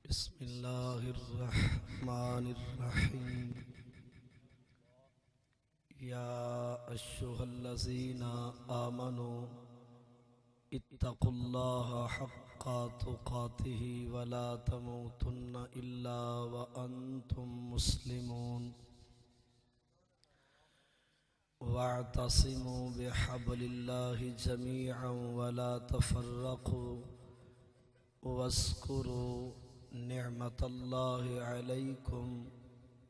بسم الله الرحمن الرحيم. يا أيها الذين آمنوا اتقوا الله حق تقاته ولا تموتن إلا وأنتم مسلمون واعتصموا بحبل الله جميعا ولا تفرقوا واذكروا نعمة الله عليكم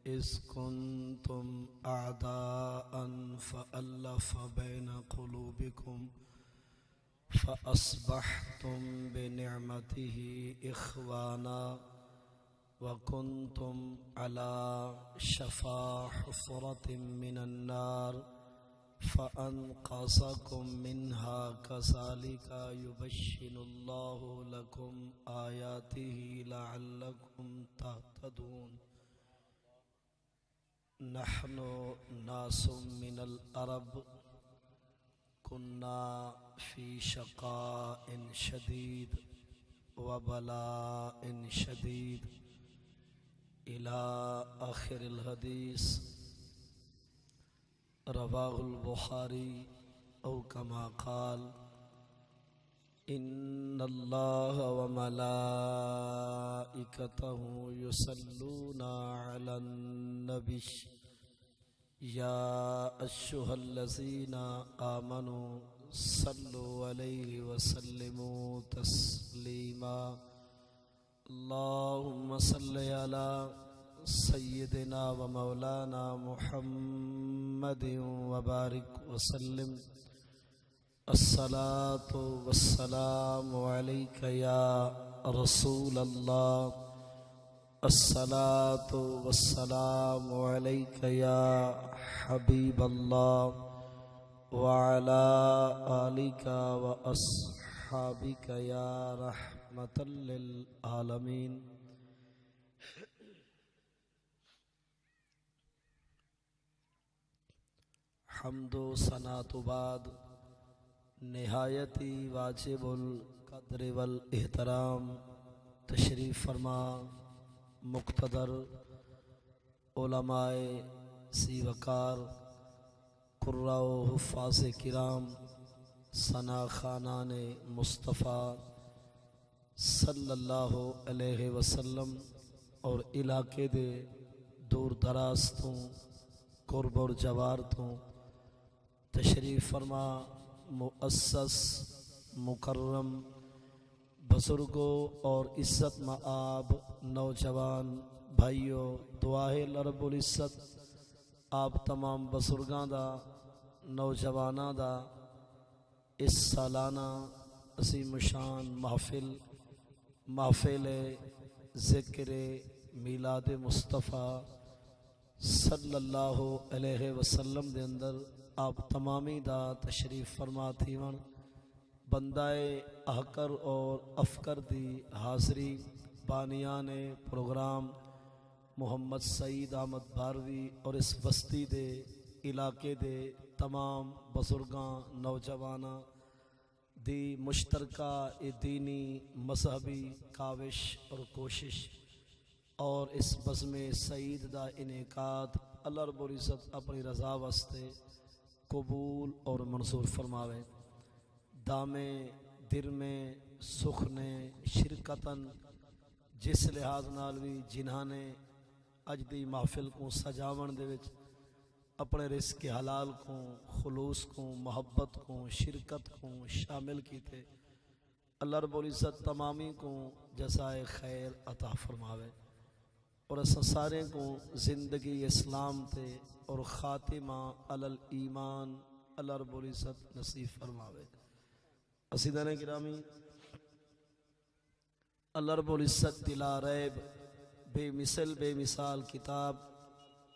إذ كنتم أعداء فألف بين قلوبكم فأصبحتم بنعمته إخوانا وكنتم على شفا حفرة من النار فأنقذكم منها كذلك يبين الله لكم آياته لعلكم تهتدون. نحن ناس من العرب كنا في شقاء شديد وبلاء شديد إلى آخر الحديث. رواه البخاري أو كما قال إن الله وملائكته يصلون على النبي يا أيها الذين آمنوا صلوا عليه وسلموا تسليما. اللهم صل على سيدنا ومولانا محمد وبارك وسلم. الصلاة والسلام عليك يا رسول الله. الصلاة والسلام عليك يا حبيب الله وعلى آلك وأصحابك يا رحمة للعالمين. حمد و ثنا تو بعد نہایتی واجب القدر والاحترام تشریف فرما مقتدر علماء سی وقار قراء و حفاظ کرام ثنا خانان مصطفیٰ صلی اللہ علیہ وسلم اور علاقے دے دور دراز تو قرب اور جوار تو تشریف فرما مؤسس مکرم بزرگوں اور عزت مآب نوجوان بھائیوں، دعا ہے اللہ رب العزت آپ تمام بزرگاں دا نوجواناں دا اس سالانہ عظیم شان محفل ذکر میلاد مصطفیٰ صلی اللہ علیہ وسلم دے اندر آپ تمامی دا تشریف فرما تھیون بندائے احکر اور افکر دی حاضری بانیان پروگرام محمد سعید احمد باروی اور اس بستی دے علاقے دے تمام بزرگاں نوجواناں دی مشترکہ دینی مذہبی کاوش اور کوشش اور اس بزم سعید دا انعقاد اللہ رب العزت اپنی رضا واسطے قبول اور منظور فرماوے. دامے در میں سکھ نے شرکتاً جس لحاظ نال بھی جنہاں نے اج دی محفل کو سجاون دے وچ اپنے رزق حلال کو خلوص کو محبت کو شرکت کو شامل کیتے اللہ رب العزت تمامی کو جزائے خیر عطا فرماوے اور اس سارے کو زندگی اسلام تے اور خاتمہ علی الایمان اللہ رب العزت نصیب فرماوے. عزیزان گرامی، اللہ رب العزت بلا ریب بے مثل بے مثال کتاب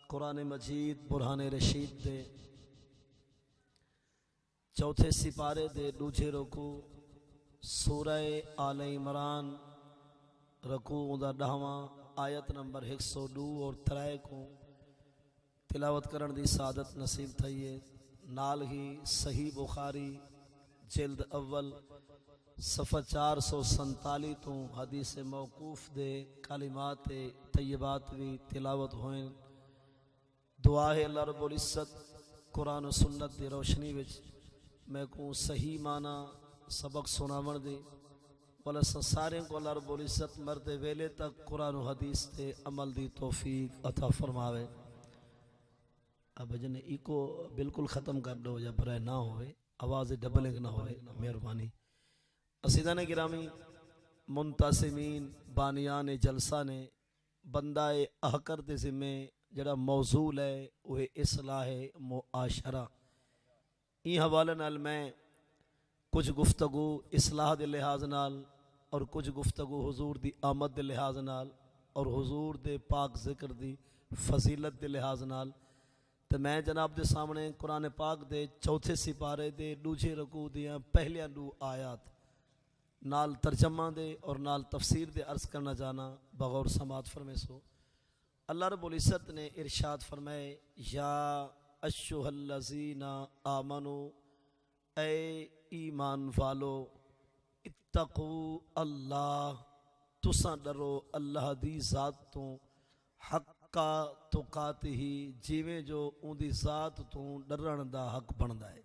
قرآن مجید برہان رشید دے چوتھے سپارے دے دوجھے رکو سورہ آل عمران رکو دا 10واں آیت نمبر 102 اور 3 کو تلاوت کرن دی سعادت نصیب تھئی ہے. نال ہی صحیح بخاری جلد اول صفحہ 447 تو حدیث موقوف دے کلمات طیبات بھی تلاوت ہوئیں. دعا ہے اللہ رب العزت قرآن و سنت دی روشنی وچ میں کو صحیح معنی سبق سناون دے والا سارے کو اللہ رب العزت مرد ویلے تک قرآن و حدیث تے عمل دی توفیق عطا فرماوے. اب جن ایکو بالکل ختم کر دو یا برائے نہ ہوئے آواز ڈبلنگ نہ ہوئے مہربانی. اسیدان گرامی منتظمین بانیان جلسہ نے بندہ احکر دے ذمے جڑا موضوع ہے وہ اصلاح معاشرہ. این حوالے نال میں کچھ گفتگو اصلاح دے لحاظ نال اور کچھ گفتگو حضور دی آمد دے لحاظ نال اور حضور دے پاک ذکر دی فضیلت دے لحاظ نال تے میں جناب دے سامنے قرآن پاک دے چوتھے سپارے دے دوجے رکوع دیاں پہلیاں 2 آیات نال ترجمہ دے اور نال تفسیر دے عرض کرنا جانا بغور سماعت فرمے سو. اللہ رب العزت نے ارشاد فرمائے یا ایھا الذین آمنو اے ایمان والو اتقو اللہ تساں ڈرو اللہ دی ذات تو حقا تقاتہ جیویں جو اون دی ذات تو ڈرن دا حق بندا ہے.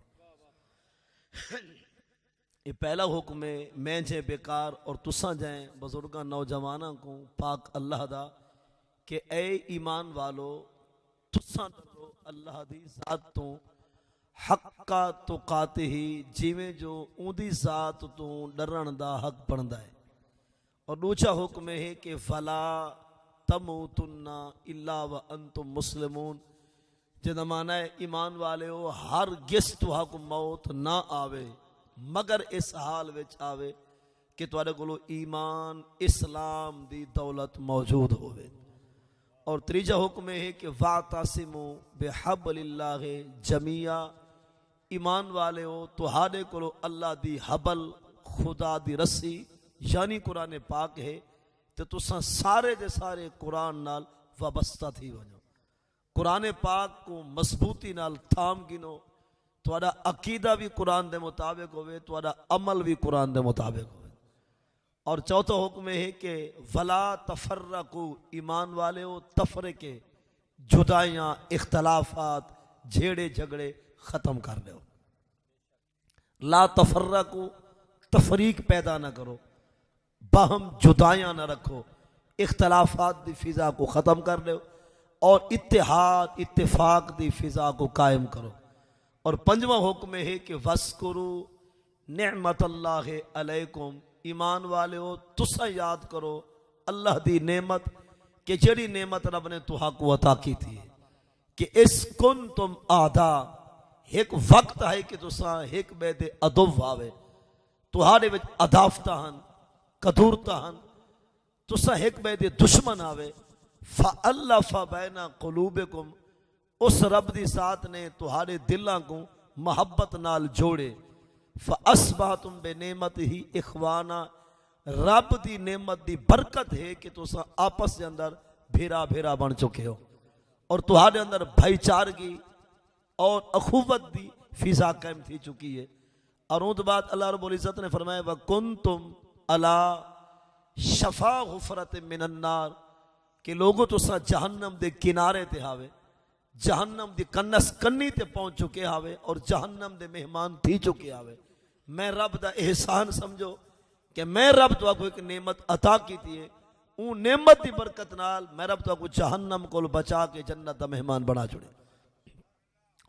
یہ پہلا حکم ہے میں جے بیکار اور تساں جائیں بزرگاں نوجواناں کو پاک اللہ دا کہ اے ایمان والو تساں ڈرو اللہ دی ذات تو حقا تقاتہ جیویں جو اون دی ذات تو ڈرن دا حق بندا ہے. اور دوسرا حکم ہے کہ فلا تموتن الا وانتم مسلمون جدا معنی ہے ایمان والے ہو ہرگز تہاں کو موت نہ آوے مگر اس حال وچ آوے کہ تواڈے کولو ایمان اسلام دی دولت موجود ہوئے. اور تیجا حکم ہے کہ واعتصموا بحبل اللہ جمیعا ایمان والے ہو تہاڈے کولو اللہ دی حبل خدا دی رسی یعنی قرآن پاک ہے تے تساں سارے دے سارے قرآن نال وابستہ تھی ونجو. قرآن پاک کو مضبوطی نال تھام گنو تواڈا عقیدہ بھی قرآن دے مطابق ہوئے تواڈا عمل بھی قرآن دے مطابق ہوئے. اور چوتھا حکم ہے کہ ولا تفرقوا ایمان والے ہو تفرقے جدائیاں اختلافات جھیڑے جھگڑے ختم کر لو. لا تفرقوا تفریق پیدا نہ کرو باہم جدائیاں نہ رکھو اختلافات دی فضا کو ختم کر لو اور اتحاد اتفاق دی فضا کو قائم کرو. اور پنجواں حکم ہے کہ وَاذْكُرُوا نعمت اللہ علیکم ایمان والے ہو تسا یاد کرو اللہ دی نعمت کہ جڑی نعمت رب نے تہاں کو عطا کی تھی کہ اس کن تم آدھا ایک وقت ہے کہ تسا ایک بے دے عدو آوے تہاڑے وچ عداوتاں ہن کدورتاں ہن تسا ایک بے دے دشمن آوے فَأَلَّفَ بَيْنَ قُلُوبِكُمْ اس رب دی ذات نے تہاڑے دلاں کو محبت نال جوڑے فَأَصْبَحْتُمْ بِنِعْمَتِهِ إِخْوَانًا رب دی نعمت دی برکت ہے کہ تساں آپس دے اندر بھیرا بھیرا بن چکے ہو اور تہاڑے اندر بھائی چارگی اور اخوت دی فضا قائم تھی چکی ہے. اور اون بعد اللہ رب العزت نے فرمایا وَكُنْتُمْ عَلَى شَفَا غُفْرَةٍ مِّنَ النَّارِ کہ لوگوں تساں جہنم دے کنارے تے ہاوے جہنم دی کنس کنی تے پہنچ چکے ہاوے اور جہنم دے مہمان تھی چکے ہاوے. میں رب دا احسان سمجھو کہ میں رب تو کو ایک نعمت عطا کی تھی ہے اون نعمت دی برکت نال میں رب تو کو جہنم کو بچا کے جنت دا مہمان بنا چھڑے.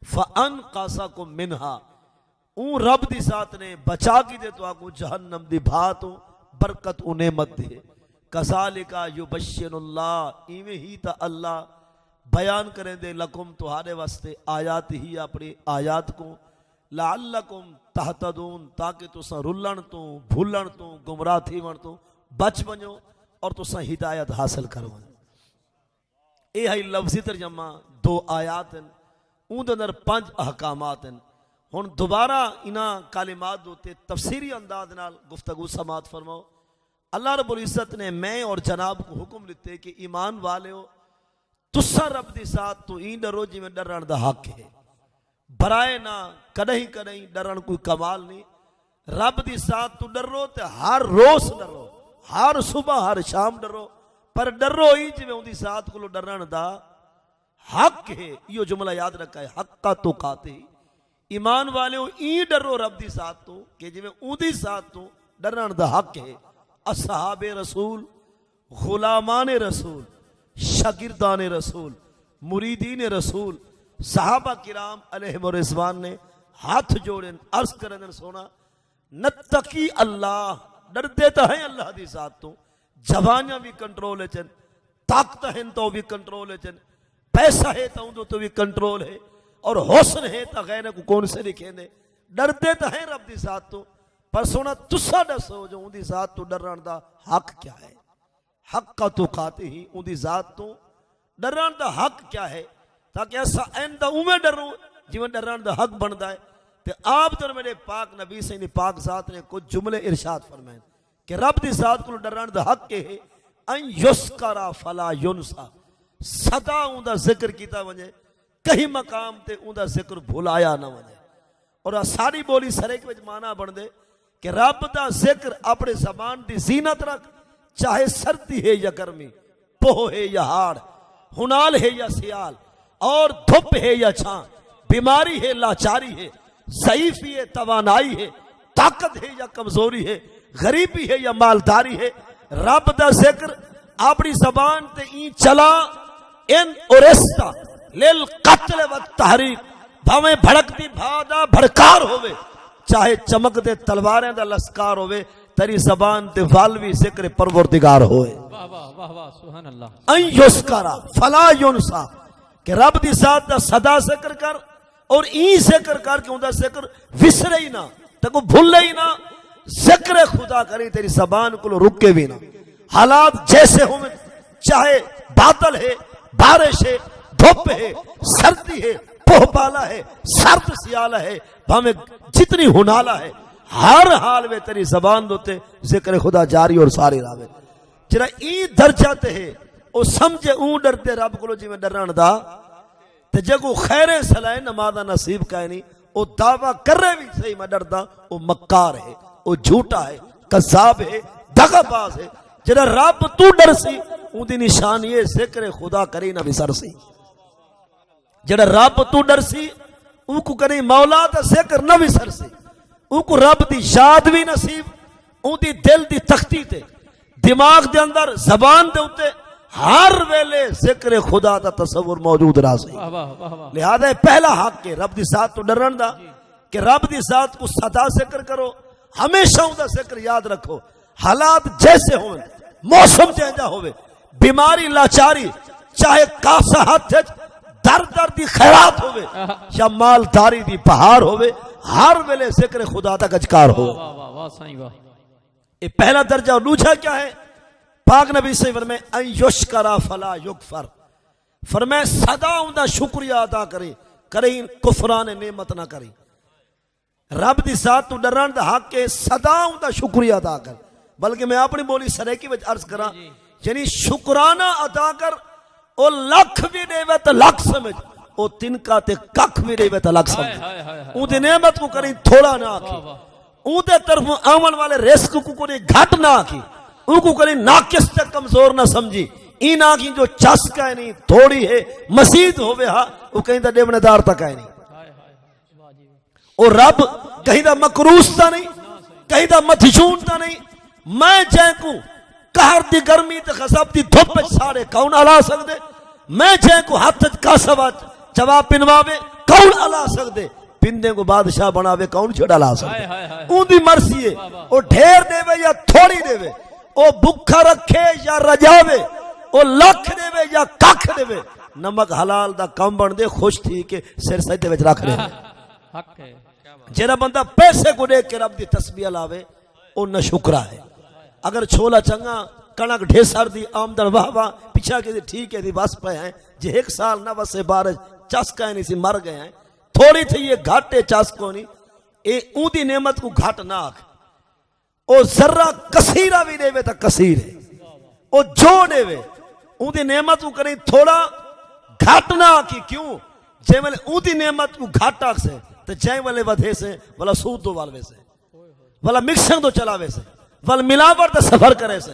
فَأَنْقَذَكُم مِّنْهَا اون رب دی ذات نے بچا کی دے تو کو جہنم دی بھاتوں برکت اون نعمت دے. کَذَلِكَ يُبَشِّرُ اللَّهُ ایویں ہی تا اللہ بیان کریں دے لکم تہاڑے واسطے آیات ہی اپنی آیات کو لعلکم تہتدون تاکہ تساں رلن تو بھولن تو گمراہ تھی ون تو بچ بنو اور تساں ہدایت حاصل کرو. اے ہے لفظی ترجمہ 2 آیات ہیں اون دے اندر 5 احکامات ہیں. ہن دوبارہ انہاں کلمات دوتے تفسیری انداز نال گفتگو سماعت فرماؤ. اللہ رب العزت نے میں اور جناب کو حکم دیتے کہ ایمان والے ہو تسا رب دی ذات تو این ڈرو جی میں ڈرن دا حق ہے برائے نہ کدہیں کدہیں ڈرن کوئی کمال نہیں. رب دی ذات تو ڈرو تے ہر روز ڈرو، ہر صبح ہر شام ڈرو، پر ڈرو ہی جی اون دی ذات کو ڈرن دا حق ہے۔ یہ جملہ یاد رکھا ہے، حق کا تو قاتے ہی ایمان والے این ڈرو رب دی ذات تو کہ جی اون دی ذات تو ڈرن دا حق ہے۔ اصحاب رسول، غلامان رسول، شاگردان رسول، مریدین رسول، صحابہ کرام علیہم الرضوان نے ہاتھ جوڑے عرض کرن سونا نتقی اللہ، ڈردے تو ہیں اللہ دی ذات تو، جوانیاں بھی کنٹرول ہے چن، طاقت ہے تو بھی کنٹرول ہے چن، پیسہ ہے تو بھی کنٹرول ہے، اور حسن ہے تو غیر کو کون سے لکھیں دے، ڈردے تو ہیں رب دی ذات تو، پر سونا تسا دسو جو ان دی ذات تو ڈرن دا حق کیا ہے؟ حق کا تو قاتے ہی ان دی ذات تو ڈرن دا حق کیا ہے، تاکہ ایسا این دا اومے ڈروں جیون ڈرن دا حق بندا ہے۔ تے آپ در میرے پاک نبی سے پاک ذات نے کچھ جملے ارشاد فرمائیں کہ رب دی ذات کو ڈرن دا حق کے ہے ان یسکرا فلا ینسا، صدا اون دا ذکر کیتا ونجے، کہیں مقام تے اون دا ذکر بھولایا نہ ونجے، اور ساری بولی سرے کے وچ معنی بن دے کہ رب دا ذکر اپنے زبان دی زینت رکھ، چاہے سردی ہے یا گرمی، پوہ ہے یا ہاڑ، ہنال ہے یا سیال، اور دھوپ ہے یا چھاں، بیماری ہے لاچاری ہے، ضعیفی ہے توانائی ہے، طاقت ہے یا کمزوری ہے، غریبی ہے یا مالداری ہے، رب دا ذکر اپنی زبان تے این چلا ان اورستا للقتل والتحریق، بھاویں بھڑکتی بھادا بھڑکار ہوئے، چاہے چمک دے تلواریں دا لسکار ہوئے، تیری زبان تے والوی ذکر پروردگار ہوئے۔ واہ واہ واہ واہ سبحان اللہ۔ ان یسکرا فلا ینسا، کہ رب دی ذات دا صدا ذکر کر اور این ذکر کر کے ان دا ذکر وسرے ہی نہ، تکو بھولے ہی نہ، ذکر خدا کری تیری زبان کو رکے بھی نہ، حالات جیسے ہوں، چاہے بادل ہے، بارش ہے، دھوپ ہے، سردی ہے، پوہ بالا ہے، سرد سیالہ ہے، ہمیں جتنی ہنالا ہے، ہر حال میں تیری زبان دوتے ذکر خدا جاری اور ساری راوے۔ جرا ای درجہ تے ہے او سمجھے اون ڈرتے رب کو جی میں ڈران دا تے جگو خیر سلائے نمازہ نصیب کائنی، او دعویٰ کر رہے بھی صحیح میں ڈردا، او مکار ہے، او جھوٹا ہے، قذاب ہے، دغا باز ہے۔ جرا رب تو ڈر سی اون دی نشان یہ ذکر خدا کری نہ بسر سی، جڑا رب تو ڈر سی او کو کری مولا دا ذکر نہ بسر سی، او کو رب دی یاد بھی نصیب، اون دی دل دی تختی تے دماغ دے اندر زبان دے اتے ہر ویلے ذکر خدا دا تصور موجود رہا سی۔ لہذا پہلا حق ہے رب دی ذات تو ڈرن دا کہ رب دی ذات کو صدا ذکر کرو، ہمیشہ ان دا ذکر یاد رکھو، حالات جیسے ہوئے، موسم چینجا ہوئے، بیماری لاچاری، چاہے کاسا ہاتھ در در دی خیرات ہوئے یا مالداری دی بہار ہوئے، ہر ویلے ذکر خدا دا گجکار ہو۔ یہ پہلا درجہ۔ اور دوسرا کیا ہے؟ پاک نبی سے فرمائے ان یشکرا فلا یکفر، فرمائے صدا ان دا شکریہ ادا کرے، کریں کفران نعمت نہ کریں۔ رب دی ذات تو ڈران دا حق کے صدا ان دا شکریہ ادا کر، بلکہ میں اپنی بولی سریکی وچ عرض کرا، یعنی شکرانہ ادا کر، او لکھ بھی دے وے تو لکھ سمجھ، او تنکا تے ککھ بھی دے وے تو لکھ سمجھ، اون دی نعمت کو کریں تھوڑا نہ آکھی، اون دے طرف آمن والے رزق کو کریں گھٹ نہ آکھی، اون کو کریں ناقص تے کمزور نہ سمجھی، این آنکھی جو چسک ہے نہیں تھوڑی ہے مزید ہوئے ہاں، وہ کہیں دا دیونے دار تک ہے نہیں، اور رب کہیں دا مکروس تا نہیں، کہیں دا متجون تا نہیں۔ میں جائیں کو کہر دی گرمی تے خصاب دی دھوپ سارے کون علا سکتے، میں جائیں کو ہاتھ کاسوا جواب پنواوے کون علا سکتے، پندے کو بادشاہ بناوے کون چھڑا علا سکتے، اون دی مرسی ہے، او ڈھیر دے وے یا تھوڑی دے وے، او بکھا رکھے یا رجاوے، او لکھ دے وے یا ککھ دے وے، نمک حلال دا کم بن دے خوش تھی کہ سر سجدے وچ رکھ دے۔ جیڑا بندہ پیسے کو دیکھ کے رب دی تسبیح لاوے او نہ شکرہ ہے۔ اگر چھولا چنگا کنک ڈھیسر دی آمدن واہ واہ پیچھا کے دی ٹھیک ہے دی بس پہ ہیں، جی ایک سال نہ بس سے بارش چسکا ہے نہیں سی مر گئے ہیں، تھوڑی تھی یہ گھاٹے چسکو نہیں، اے اون دی نعمت کو گھاٹ نہ آکھ، او ذرہ کثیرہ بھی دے وے تا کثیر ہے، او جو دے وے اون دی نعمت کو کریں تھوڑا گھاٹ نہ آکھی، کیوں؟ جے ملے اون دی نعمت کو گھاٹ آکھ سے تو جائیں والے ودھے سے والا سود دو والوے سے، والا مکسنگ تو چلاوے سے ول ملاوٹ تے سفر کرے سے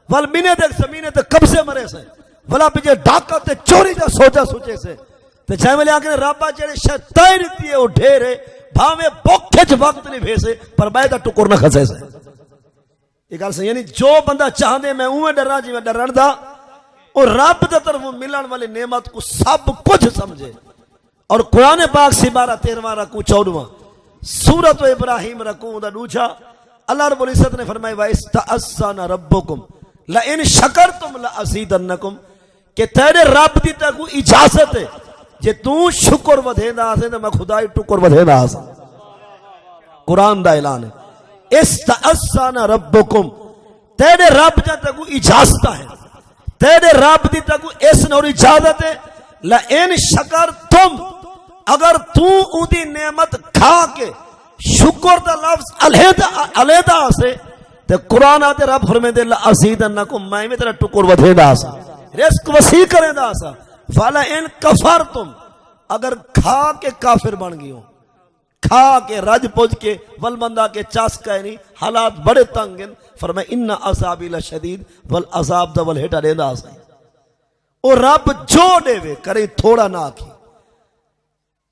ول مینے تے زمینے تے قبضے مرے سے والا پجے ڈاکا تے چوری دا سوچا سوچے سے تے جائے ملے آکے رابا جڑے شیطان رتی ہے وہ ڈھیرے بھاوے بوکھچ وقت نہیں بھیسے پر بائدہ ٹکر نہ کھسے سے یہ گل سے یعنی جو بندہ چاہ دے میں اوہ ڈرنا جی میں ڈرن دا اور رب دے طرف ملن والی نعمت کو سب کچھ سمجھے. اور قرآن پاک سی 12-13 رکوع 14 سورۃ ابراہیم رکوع دا دوجا اللہ رب العزت نے فرمایا وَإِسْتَأَذَّنَ رَبُّكُمْ لَإِنْ شَكَرْتُمْ لَأَزِيدَنَّكُمْ کہ تیرے رب دی تے کو اجازت ہے جے تو شکر ودھیندا ہسے تے میں خدائی ٹکر ودھیندا ہسا. قرآن دا اعلان ہے استأذن ربکم تیرے رب جا تے کو اجازت ہے تیرے رب دی تے کو اس نور اجازت ہے لئن شکرتم اگر تو اودی نعمت کھا کے شکر دا لفظ علیحدہ سے تے قرآن آتے رب فرمے دے لأزیدنکم میں تیرا ٹکر ودھے دا سا رزق وسیع کرے دا سا فَلَئِن كَفَرْتُمْ اگر کھا کے کافر بن گئی ہوں کھا کے رج پوج کے والمندہ کے چاسکا ہے نہیں حالات بڑے تنگ ہیں فرمائے انہا عذابی لشدید والعذاب دا والہٹا دے دا سا اور رب جو دے وے کریں تھوڑا نہ کی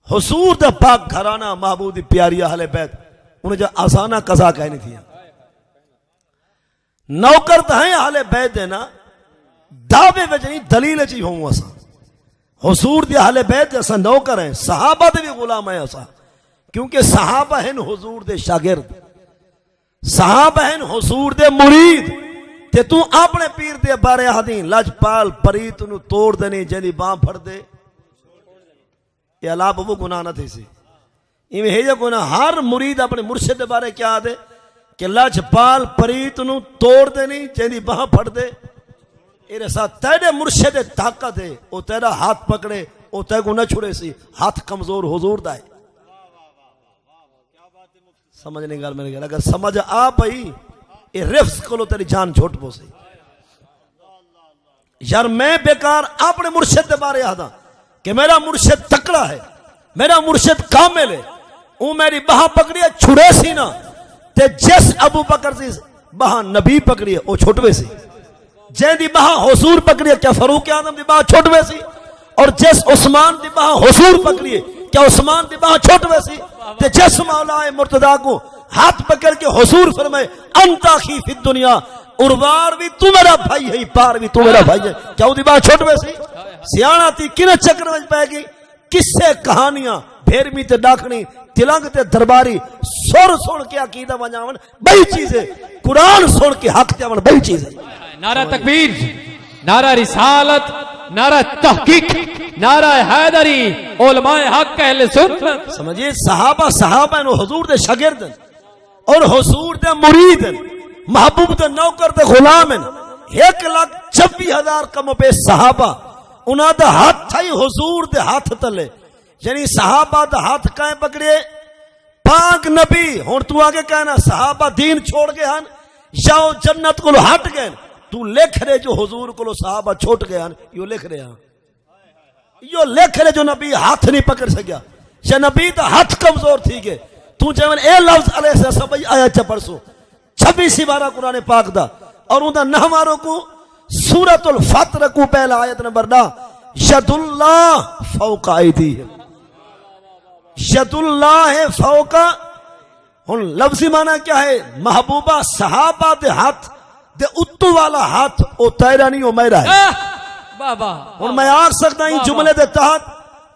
حضور دا پاک گھرانا محبوبی پیاری اہل بیت انہیں جو آسانہ قضا کہنی تھی نوکر تا ہیں اہل بیت دینا دعوے وجنی دلیل چی ہوں اسا حضور دی اہل بیت جیسا نوکر ہیں صحابہ دے بھی غلام ہیں اسا کیونکہ صحابہ ہیں حضور دے شاگرد صحابہ ہیں حضور دے مرید تے تو اپنے پیر دے بارے حدین لجپال پریت نو توڑ دینی جنی باں پھڑ دے یہ اللہ وہ گناہ نہ تھی سی ایویں ہے جو گناہ ہر مرید اپنے مرشد دے بارے کیا دے کہ لجپال پریت نو توڑ دینی جنی باں پھڑ دے ایرے ساتھ تیرے مرشد طاقت ہے او تیرا ہاتھ پکڑے او تے کو نہ چھڑے سی ہاتھ کمزور حضور دا ہے سمجھ نہیں گال میرے گل اگر سمجھ آ پئی اے رفظ کلو تیری جان چھوٹ پو سی یار میں بیکار اپنے مرشد دے بارے آدھا کہ میرا مرشد تکڑا ہے میرا مرشد کامل ہے او میری بہا پکڑی ہے چھڑے سی نا تے جس ابو بکر سی بہا نبی پکڑی ہے او چھوٹوے سی جن دی بہا حضور پکڑی ہے کیا فاروق اعظم دی بہا چھوٹوے سی اور جس عثمان دی بہا حضور پکڑی ہے کیا عثمان دی بہا چھوٹوے سی تے جس مولا مرتضیٰ کو ہاتھ پکڑ کے حضور فرمائے انتا خی فی الدنیا اور وار بھی تو میرا بھائی ہے پار بھی تو میرا بھائی ہے کیا وہ دی بہا چھوٹوے سی سیانا تی کنے چکر میں پائے گی کسے کہانیاں بھیرمی تے ڈاکھنی تلنگ تے درباری سن کے عقیدہ بناون بئی چیزیں قرآن سن کے حق تے آون بئی چیزیں نعرہ تکبیر نعرہ رسالت نعرہ تحقیق نعرہ حیدری علماء حق اہل سنت سمجھئے صحابہ انہوں حضور دے شاگرد اور حضور دے مرید محبوب دے نوکر دے غلام 1,26,000 کم پہ صحابہ انہاں دا ہاتھ تھائی حضور دے ہاتھ تلے یعنی صحابہ دا ہاتھ کائیں پکڑے پاک نبی ہون تو آگے کہنا صحابہ دین چھوڑ گئے ہن یا جنت کو ہٹ گئے تو لکھ رہے جو حضور کو صحابہ چھوٹ گئے ہن یو لکھ رہے ہیں یو لکھ رہے جو نبی ہاتھ نہیں پکڑ سکیا یا نبی دا ہاتھ کمزور تھی گئے تو جیون اے لفظ علیہ السلام آیا چپرسو 26 بارہ قرآن پاک دا اور اندھا نہماروں کو سورۃ الفتح کو پہلا آیت نمبر 9 ید اللہ فوق ایدی ہے ید اللہ فوق ہن لفظی معنی کیا ہے محبوبہ صحابہ دے ہاتھ دے اتو والا ہاتھ او تیرا نہیں او میرا ہے بابا اور میں آگ سکتا ہوں جملے دے تحت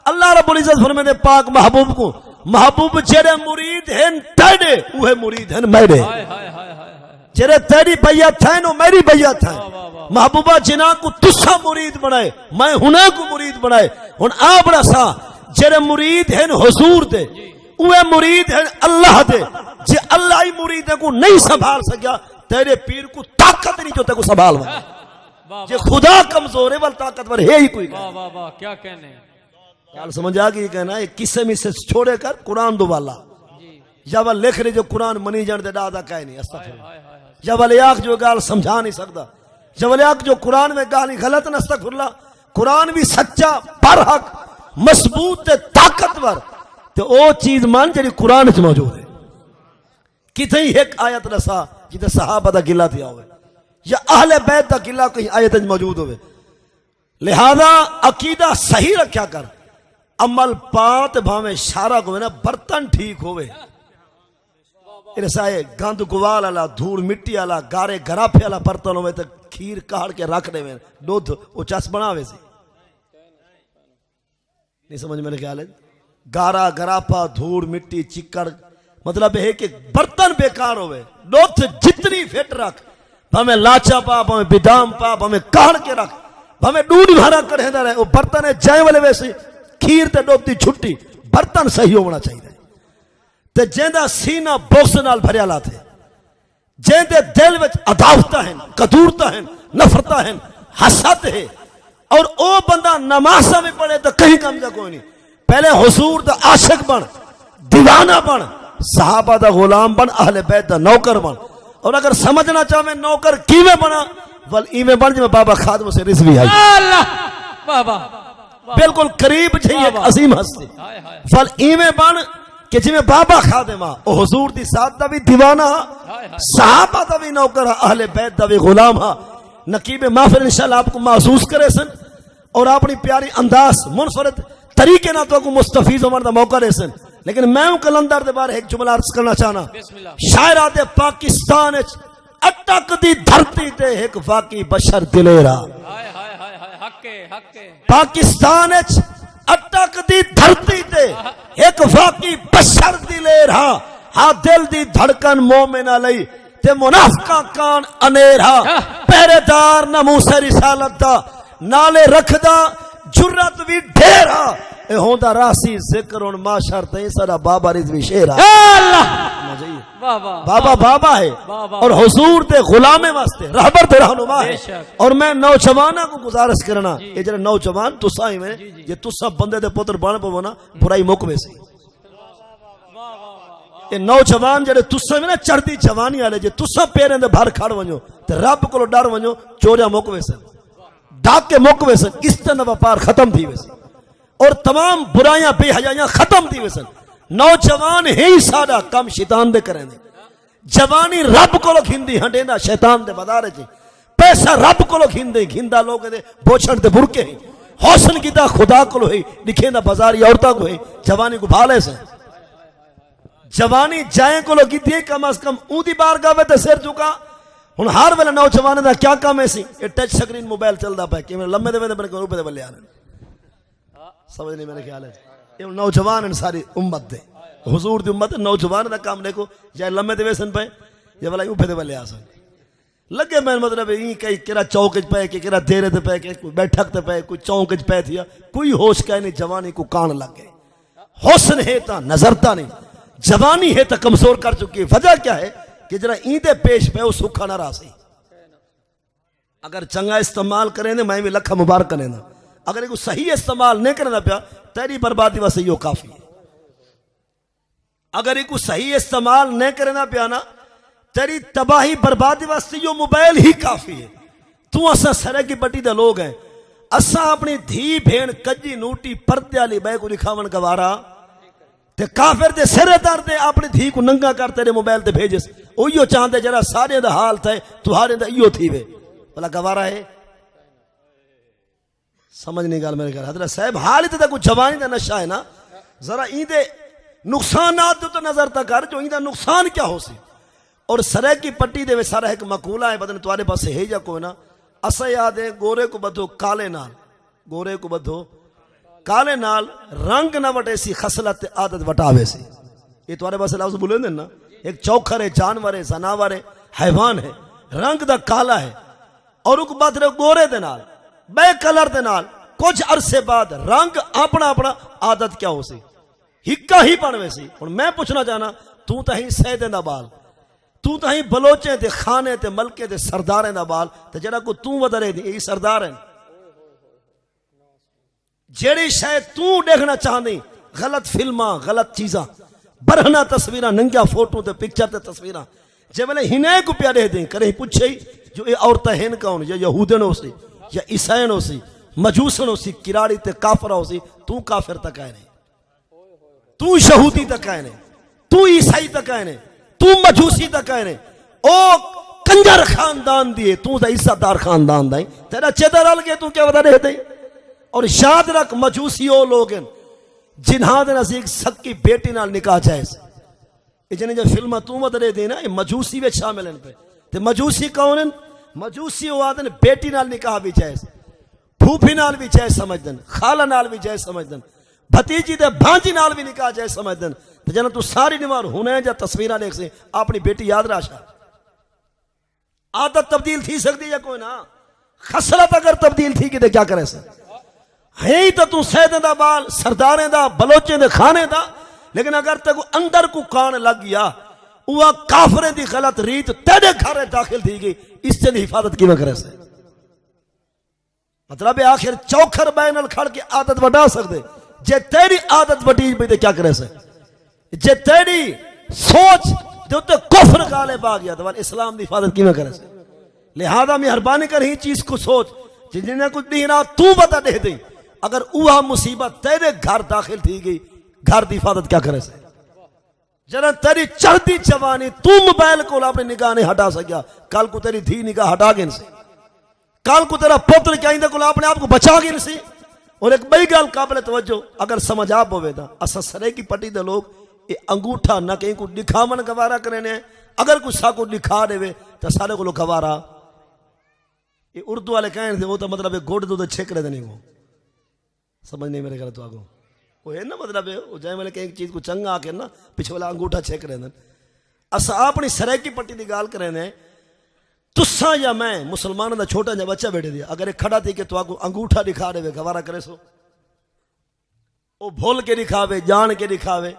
اللہ رب العزت فرمے دے پاک محبوب کو محبوب جیرے مرید ہیں تیرے اوہ مرید ہیں میرے جیرے تیری بیعت ہیں نو میری بیعت ہیں محبوبہ جنہ کو تسا مرید بنائے میں ہنے کو مرید بنائے ہن آپ رسا جیرے مرید ہیں حضور دے اوہ مرید ہیں اللہ دے جے اللہ ہی مرید کو نہیں سنبھال سکیا تیرے پیر کو طاقت نہیں جو تے کو سنبھال وجہ جے خدا کمزور ہے وال طاقتور ہے ہی کوئی کیا کہنے کال سمجھ آگئی کہنا ہے کسے میں سے چھوڑے کر قرآن دو والا یا وہ لکھ رہے جو قرآن منی جان دے دادا کہے نہیں استغفر یا ولیاق جو گال سمجھا نہیں سکتا یا ولیاق جو قرآن میں گالی غلط نہ استغفر اللہ قرآن بھی سچا برحق مضبوط طاقتور تو او چیز مان جڑی قرآن وچ موجود ہے کتنے ایک آیت رسا جتے صحابہ دا گلہ تھیا ہوئے یا اہل بیت دا گلہ کہیں آیت موجود ہوئے. لہذا عقیدہ صحیح رکھیا کر, عمل پات بھاویں شارہ کو نا برتن ٹھیک ہوئے. رسائے گند گوال والا, دھوڑ مٹی والا, گارے گراپے والا برتن ہوئے تو کھیر کاڑ کے رکھ دے میں دودھ وہ چس بناوے سی. نہیں سمجھ میں نے خیال ہے, گارا گراپا دھوڑ مٹی چکڑ, مطلب ہے کہ برتن بیکار ہوئے. دودھ جتنی فٹ رکھ, بھامیں لاچا پا, بھامیں بدام پا, بھامیں کاڑ کے رکھ, بھامیں ڈوڑ بھارا کڑھے دا رہے, وہ برتن ہے جائیں والے ویسے کھیر تے دودھ دی چھٹی, برتن صحیح ہونا چاہیے. تے جیندہ سینہ بغض نال بھریا لا تھے, جیندے دل وچ عداوتاں ہیں, قدورتاں ہیں, نفرتاں ہیں, حسد ہے, اور او بندہ نمازہ میں پڑھے تو کہیں کم جا کوئی نہیں. پہلے حضور دا عاشق بن, دیوانہ بن, صحابہ دا غلام بن, اہل بیت دا نوکر بن. اور اگر سمجھنا چاہے نوکر کیویں بنا, ول ایویں بن جو بابا خادم سے رضوی آئی. اللہ بابا بالکل قریب چھئی ایک عظیم ہستی. ول ایویں بن کہ جی میں بابا خادمہ, او حضور دی ساتھ دا بھی دیوانہ, صحابہ دا بھی نوکر, اہل بیت دا بھی غلام. نقیب محفل انشاءاللہ آپ کو محسوس کرے سن, اور اپنی پیاری انداز منفرد طریقے نہ تو کو مستفیض عمر دا موقع رہے سن. لیکن میں کلندر دے بارے ایک جملہ عرض کرنا چاہنا. شاعرات پاکستان اٹک دی دھرتی تے ایک واقعی بشر دلیرا. پاکستان اٹک دی دھرتی تے ایک واقعی بشر دلیرا. ہاں دل دی دھڑکن مومن علی تے منافقہ کان انیرا. پہرے دار ناموس رسالت دا نالے رکھدا جرت بھی ڈھیرا. اے ہوندا راسی ذکر ان معاشر تے سارا بابا رضوی شیرا. بابا بابا ہے اور حضور دے غلامے واسطے رہبر تے رہنما ہے. اور میں نوجواناں کو گزارش کرنا, یہ جڑے نوجوان تساں ہی میں یہ تساں بندے دے پتر بن پو نا برائی مک ویسی. یہ نوجوان جڑے تساں میں نا چڑھدی جوانی والے, جے تساں پیریں دے بھر کھڑ ونجو تے رب کولو ڈر ونجو, چوریاں مک ویسن, ڈاکے مک ویسن, استن وپار ختم تھی ویسن, اور تمام برائیاں بے حیائیاں ختم تھی ویسن. نوجوان ہی سارا کم شیطان دے کریں دے. جوانی رب کو لو گھندی ہنڈیندہ شیطان دے بدارے جی. پیسہ رب کو لو گھندے گھندہ لوگ دے بوچھن دے برکے ہی. حسن کی دا خدا کو لو ہی لکھیں دا بازاری عورتہ کو ہی. جوانی کو بھالے سے جوانی جائیں کو لو گھندی کم از کم اون دی بارگاہ میں تے سر چکا. ہن ہر ویلے نوجوان دا کیا کام ہے سی, یہ ٹچ سکرین موبائل چلدا پے کہ لمبے دے وے بن کے اوپر دے بلے آنے. سمجھ نہیں میرے خیال ہے یہ نوجوان ان ساری امت دے, حضور دی امت نوجوان دا کام دیکھو, یا لمبے دے ویسن پے یا بلا اوپر دے بلے آسن لگے. میں مطلب این کئی کیرا چوک وچ پے, کہ کیرا دیرے تے پے, کہ کوئی بیٹھک تے پے, کوئی چوک وچ پے تھیا, کوئی ہوش کا نہیں. جوانی کو کان لگ گئے. حسن ہے تا نظرتا نہیں, جوانی ہے تا کمزور کر چکی. وجہ کیا ہے کہ جرا این دے پیش پے وہ سکھا نہ راسی. اگر چنگا استعمال کریں دے میں بھی لکھا مبارک کریں نا. اگر ایک صحیح استعمال نہیں کرنا پیا تیری بربادی واسطے یہ کافی ہے. اگر ایک صحیح استعمال نہیں کرنا پیا نا تیری تباہی بربادی واسطے یہ موبائل ہی کافی ہے. تو اسا سرے کی بٹی دے لوگ ہیں, اسا اپنی دھی بھین کجی نوٹی پردے والی بے کو دکھاون گوارا تے کافر دے سرے دار دے اپنی دھی کو ننگا کر تیرے موبائل تے بھیجس. اوہیو چاہندے جرا سارے دا حال تھے تہارے دا ایو تھی وے بلا گوارا ہے. سمجھ نہیں گال میرے گھر حضرت صاحب حال تے کوئی جوانی دا نشہ ہے نا. ذرا این دے نقصانات تو نظر تا کر جو این دا نقصان کیا ہو سی. اور سرے کی پٹی دے سارا ایک مقولہ ہے بدن تمہارے پاس ہے یا کوئی نا. اسا یاد ہے گورے کو بدھو کالے نال, گورے کو بدھو کالے نال, رنگ نہ وٹے سی خصلت عادت وٹاوے سی. یہ تمہارے پاس لفظ بولے دیں نا, ایک چوکھر ہے, جانور ہے, زناور ہے, حیوان ہے, رنگ دا کالا ہے, اور اک بدھر گورے دے نال بے کلر دے نال کچھ عرصے بعد رنگ اپنا اپنا عادت کیا ہو سی ہکا ہی پڑوے سی. اور میں پوچھنا چاہنا تو تہیں سیدیں دا بال, تو تہیں بلوچیں تے خانے تے ملکے تے سرداریں دا بال, تے جڑا کو تو ودرے دی یہی سردار ہیں. جیڑی شاید تو دیکھنا چاہنی غلط فلماں, غلط چیزاں, برہنا تصویرہ, ننگیا فوٹو تے پکچر تے تصویرہ, جے بلے ہنے کو پیا دے دیں کریں پوچھے جو اے عورتہ ہن کون, یا یہودن ہو سی, یا عیسائن ہو سی, مجوسن ہو سی, کراڑی تے کافر ہو سی. تو کافر تک آئے نہیں, تو یہودی تک آئے نہیں, تو عیسائی تک آئے نہیں, تو مجوسی دا کہہ رہے او کنجر خاندان دیے تو دا عزت دار خاندان دائیں تیرا چیدہ رل گئے تو کیا ودا رہے دیں. اور یاد رکھ مجوسی او لوگ ہیں جنہاں دے نزدیک سکی بیٹی نال نکاح جائز. یہ جنہیں جو فلمہ تو ودا رہے دیں نا یہ مجوسی وچ شامل ہیں پہ. تے مجوسی کون ہیں؟ مجوسی او آدھن بیٹی نال نکاح بھی جائز, پھوپھی نال بھی جائز سمجھ دن, خالہ نال بھی جائز سمجھ دن, بھتیجی دے بھانجی نال بھی نکاح جائز سمجھ دن. تے جنہیں تو ساری نمار ہونے جا تصویرہ دیکھ سے اپنی بیٹی یاد راشا. عادت تبدیل تھی سکتی یا کوئی نا, خسرت اگر تبدیل تھی کہ دے کیا کرے سے ہے تو سیدیں دا بال سرداریں دا بلوچیں دے کھانے دا, لیکن اگر تے کو اندر کو کان لگ گیا وہ کافریں دی غلط ریت تیرے گھر داخل تھی گئی, اس سے دی حفاظت کی میں کرے سے. مطلب آخر چوکھر بینل کھڑ کے عادت بڑھا سکتے جے تیری عادت بڑھی بھی دے کیا کرے سے, جے تیری سوچ جو تے کفر غالب آ گیا تو اسلام دی حفاظت کی میں کرے سے. لہذا مہربانی کر ہی چیز کو سوچ جنہیں کچھ نہیں رہا تو بتا دے دیں اگر اوہا مصیبت تیرے گھر داخل تھی گئی گھر دی حفاظت کیا کرے سے. جنہیں تیری چڑھتی جوانی تو موبائل کو اپنے نگاہ نے ہٹا سکیا, کل کو تیری دھی نگاہ ہٹا گئے سے, کل کو تیرا پتر کیا اندھے کو اپنے آپ کو بچا گئے سے. اور ایک بئی گال قابل توجہ اگر سمجھ آپ ہوئے دا اسا سرے کی پٹی دے لوگ یہ انگوٹھا نہ کہیں کو دکھاون گوارا کرنے, اگر کچھ سا کو دکھا دے وے تو سارے کو لوگ گوارا. یہ اردو والے کہیں تھے وہ تو مطلب گوڑ دو چھک رہے نہیں, وہ سمجھ نہیں میرے غلط آگو وہ ہے نا, مطلب ہے وہ جائے والے کہ ایک چیز کو چنگا آکے نا پیچھے والا انگوٹھا چھک رہے ہیں. اسا اپنی سرے کی پٹی دی گال کرے ہیں تسا یا میں مسلمانوں دا چھوٹا جا بچہ بیٹھے دیا اگر ایک کھڑا تھی کہ تو آگو انگوٹھا دکھا دے وے گوارا کرے سو, وہ بھول کے دکھاوے جان کے دکھاوے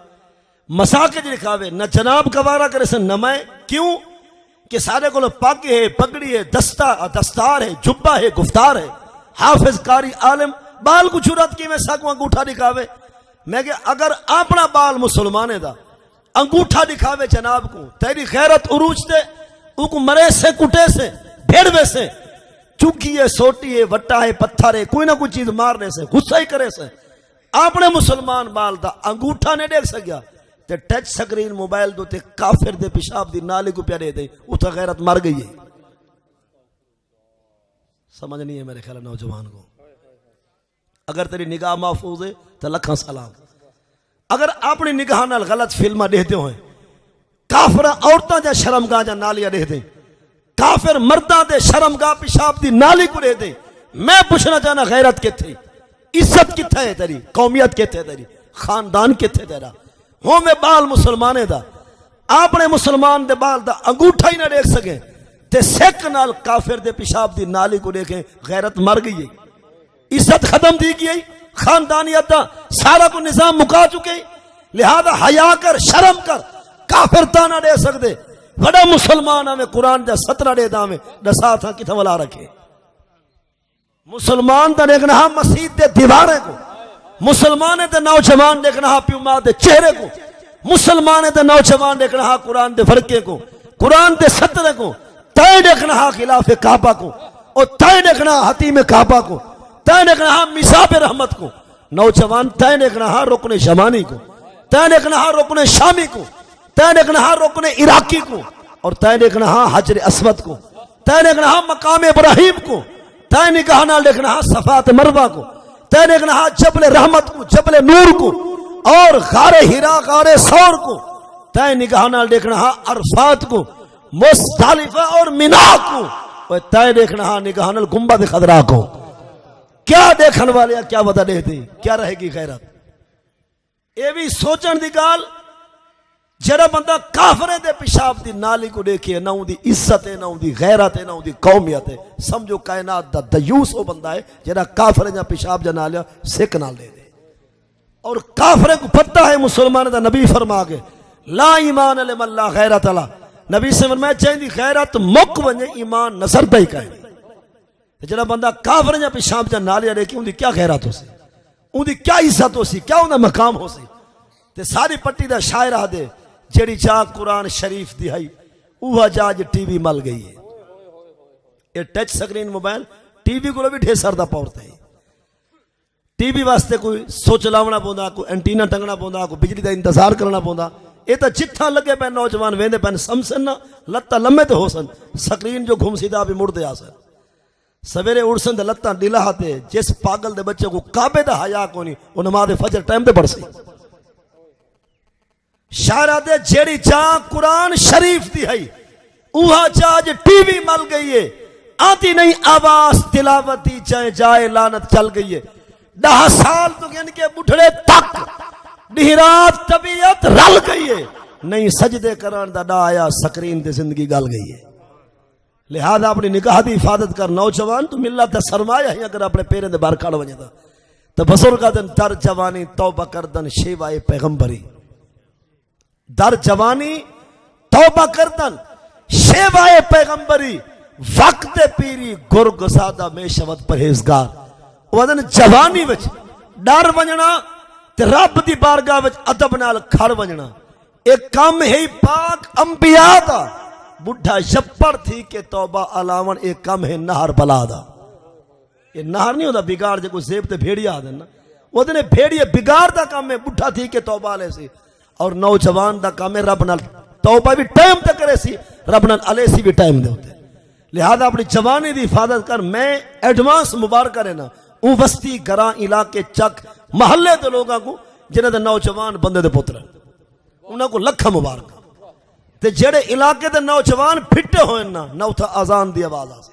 مساکے دکھاوے نہ جناب گوارا کرے سن نہ میں. کیوں کہ سارے کو پاک ہے, پگڑی ہے, دستار ہے, جبہ ہے, گفتار ہے, حافظ قاری عالم بال کو جرات کی میں ساکو انگوٹھا دکھاوے. میں کہ اگر اپنا بال مسلمانے دا انگوٹھا دکھاوے جناب کو تیری غیرت عروج دے او کو مرے سے کٹے سے بھیڑوے سے چکی ہے سوٹی ہے وٹا ہے پتھر ہے کوئی نہ کوئی چیز مارنے سے غصہ ہی کرے سے اپنے مسلمان بال دا انگوٹھا نہیں دیکھ سکیا تے ٹچ سکرین موبائل دو تے کافر دے پیشاب دی نالی کو پیارے دے او تا غیرت مر گئی ہے. سمجھ نہیں ہے میرے خیال نوجوان کو. اگر تیری نگاہ محفوظ ہے تو لکھاں سلام. اگر اپنی نگاہ نال غلط فلمہ دیکھتے ہوئے کافر عورتاں جا شرمگاہ جا نالیاں دیکھتے کافر مرداں دے شرمگاہ پیشاب دی نالی کو دیکھتے, میں پوچھنا چاہنا غیرت کتھے, عزت کتھے ہے تیری, قومیت کتھے ہے تیری, خاندان کتھے تیرا. ہوں میں بال مسلمانے دا اپنے مسلمان دے بال دا انگوٹھا ہی نہ دیکھ سکے تے سیک نال کافر دے پیشاب دی نالی کو دیکھیں غیرت مر گئی ہے, عزت ختم دی گئی, خاندانیت دا سارا کو نظام مکا چکے. لہذا حیا کر, شرم کر, کافر تانا دے سکتے بڑا مسلمان ہمیں قرآن دا 17 دے دا میں دسا تھا کتھا والا رکھے. مسلمان دا دیکھنا مسجد دے دیوارے کو, مسلمان دے نوجوان دیکھنا پیو ماں دے چہرے کو, مسلمان دے نوجوان دیکھنا قرآن دے فرقے کو, قرآن دے 17 کو, تائے دیکھنا خلاف کعبہ کو, اور تائے دیکھنا حتیم کعبہ کو, تائے دیکھنا مصاب رحمت کو, نوجوان تائے دیکھنا رکن شمانی کو, تائے دیکھنا رکن شامی کو, تائے دیکھنا رکن عراقی کو, اور تائے دیکھنا حجر اسود کو, تائے دیکھنا مقام ابراہیم کو, تائے نگاہ نال دیکھنا صفات مروہ کو, تائے دیکھنا جبل رحمت کو, جبل نور کو, اور غار ہیرا, غار سور کو, تائے نگاہ نال دیکھنا عرفات کو, مزدلفہ اور مینا کو, اور تائے دیکھنا نگاہ نال گنبد خضرا کو. کیا دیکھن والے کیا بتا دیتے کیا رہے گی غیرت. اے بھی سوچن دی گال جڑا بندہ کافرے دے پیشاب دی نالی کو دیکھے نہ اون دی عزت ہے, نہ اون دی غیرت ہے, نہ اون دی قومیت ہے, سمجھو کائنات دا دیوس ہو بندہ ہے جڑا کافرے دا پیشاب جا نالیا سکھ نال دے دے. اور کافرے کو پتہ ہے مسلمان دا نبی فرما کے لا ایمان لمن لا غیرت لا, نبی سے فرمایا چاہیے غیرت مک ونجے ایمان نصر دئی کائے. جڑا بندہ کافر جا پیشاب جا نالیا دیکھے ان دی کیا غیرت ہو سی, ان دی کیا عزت ہو سی, کیا ان دا مقام ہو سی. تے ساری پٹی دا شاعرہ دے جڑی چاہ قرآن شریف دی ہے اوہ جاج ٹی وی مل گئی ہے. یہ touch screen mobile T V کو بھی ڈھیر سر دا پورتا ہے. ٹی وی واسطے کوئی سوچ لاونا پوندا, کوئی انٹینا ٹنگنا پوندا, کوئی بجلی دا انتظار کرنا پوندا. یہ تو جتھا لگے پہ نوجوان ویندے پہ سمسن نا لتا لمے تے ہو سن سکرین جو گھوم سیدھا بھی مڑ دے آ سن سویرے اڑسن دے لتا ڈیلا تے جس پاگل دے بچے کو کعبے دا حیا کونی وہ نماز فجر ٹائم تے پڑھ سی شاعرہ دے جیڑی چاہ قرآن شریف دی ہے اوہا چاہ جے ٹی وی مل گئی ہے آتی نہیں آواز تلاوتی چاہے جائے لانت چل گئی ہے 10 سال تو گن کے بٹھڑے تک نہرات طبیعت رل گئی ہے نہیں سجدے کران دا ڈا آیا سکرین دے زندگی گل گئی ہے لہذا اپنی نکاح دی حفاظت کر نوجوان تو ملت دا سرمایہ ہی اگر اپنے پیریں دے باہر کھڑ وجہ دا تو بزرگاں دن در جوانی توبہ کردن شیوائے پیغمبری در جوانی توبہ کردن شیوائے پیغمبری وقت پیری گر گسادہ میں شود پرہیزگار ودن جوانی وچ ڈر ونجنا تے رب دی بارگاہ وچ ادب نال کھڑ ونجنا ایک کام ہے پاک انبیاء دا بڈھا شپڑ تھی کہ توبہ علاوہ ایک کام ہے نہر بلا دا یہ نہر نہیں ہوتا بگاڑ جے کوئی زیب تے بھیڑی آدھن وہ دنے بھیڑی بگاڑ دا کام ہے بڈھا تھی کہ توبہ لے سی اور نوجوان دا کام ہے رب نال توبہ بھی ٹائم تے کرے سی رب نال علیہ سی بھی ٹائم دے ہوتے لہذا اپنی جوانی دی حفاظت کر میں ایڈوانس مبارکہ رہنا اون وستی گران علاقے چک محلے دے لوگاں کو جنہیں دے نوجوان بندے دے پتر انہاں کو لکھا مبارکہ تے جڑے علاقے دے نوجوان پھٹے ہوئے نہ اتھا اذان دی آواز آسی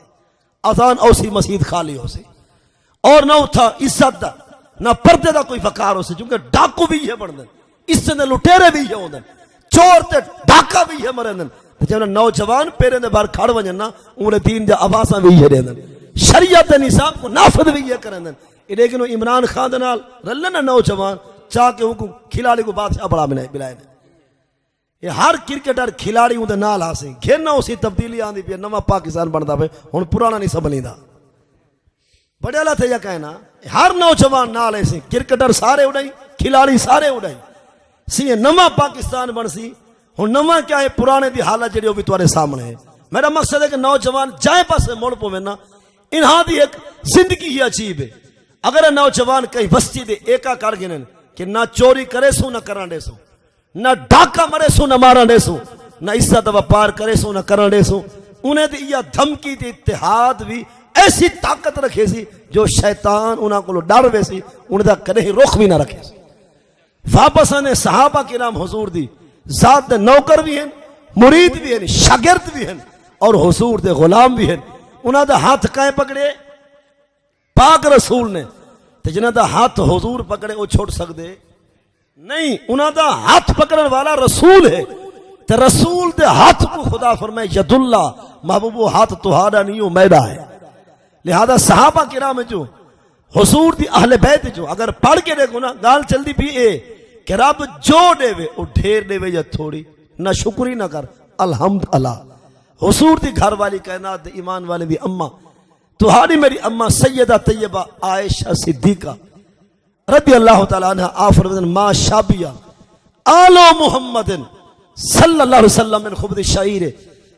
اذان اوسی مسجد خالی ہو سی اور نہ اتھا عزت دا نہ پردے دا کوئی وقار ہو سی چونکہ ڈاکو بھی یہ بڑھ دن اس سے لٹیرے بھی یہ ہوندن چور تے ڈاکا بھی یہ مرندن جب نوجوان پیرے دے باہر کھڑ ونجن انہیں دین جا آوازاں بھی یہ رہندن شریعت نصاب کو نافذ بھی یہ کرندن لیکن عمران خان دے نال رلن نوجوان چاہ کے ان کھلاڑی کو بادشاہ بڑا بلائے یہ ہر کرکٹر کھلاڑی اون دے نال ہاسے گھرنا اسی تبدیلی آندی پی نواں پاکستان بندا پے ہن پرانا نہیں سمجھدا بڑے اللہ تھے یا کہنا ہر نوجوان نال ایسے کرکٹر سارے اڑائی کھلاڑی سارے اڑائی سی نواں پاکستان بن سی ہن نواں کیا ہے پرانے دی حالت جڑی وہ بھی تمہارے سامنے ہے میرا مقصد ہے کہ نوجوان جائیں پاسے مڑ پوے نا انہاں دی ایک زندگی ہی عجیب ہے اگر نوجوان کہیں بستی دے ایکا کر گنن کہ نہ چوری کرے سو نہ کران دے سو نہ ڈاکا مرے سو نہ ماران دے سو نہ عزت وپار کرے سو نہ کران دے سو انہیں دی یہ دھمکی دی اتحاد بھی ایسی طاقت رکھے سی جو شیطان انہاں کو ڈر وے سی انہیں دا کہیں رخ بھی نہ رکھے سی واپس آنے صحابہ کرام حضور دی ذات دے نوکر بھی ہیں مرید بھی ہیں شاگرد بھی ہیں اور حضور دے غلام بھی ہیں انہاں دا ہاتھ کائیں پکڑے پاک رسول نے تے جنہاں دا ہاتھ حضور پکڑے وہ چھوڑ سکدے نہیں انہاں دا ہاتھ پکڑن والا رسول ہے تے رسول دے ہاتھ کو خدا فرمائے ید اللہ محبوب وہ ہاتھ تہاڈا نہیں ہو میرا ہے لہذا صحابہ کرام جو حضور دی اہل بیت جو اگر پڑھ کے دیکھو نا گال چل دی بھی اے کہ رب جو دے وے او ڈھیر دے وے یا تھوڑی نہ شکری نہ کر الحمد اللہ حضور دی گھر والی کائنات دی ایمان والے دی اماں تہاڈی میری اماں سیدہ طیبہ عائشہ صدیقہ رضی اللہ تعالیٰ عنہ آفر ما شابیہ آلو محمد صلی اللہ علیہ وسلم من خبد شعیر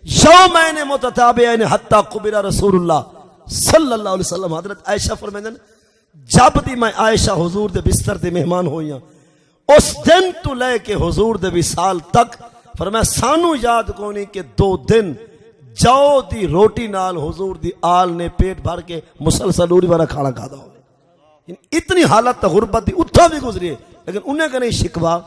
یومین متتابعین حتی قبر رسول اللہ صلی اللہ علیہ وسلم حضرت عائشہ فرمیدن جب دی میں عائشہ حضور دے بستر دے مہمان ہوئیاں اس دن تو لے کے حضور دے وصال تک فرمایا سانو یاد کونی کہ 2 دن جو دی روٹی نال حضور دی آل نے پیٹ بھر کے مسلسل دوری بارا کھانا کھادا ہوئے اتنی حالت غربت دی اتھا بھی گزری ہے لیکن انہیں کریں شکوا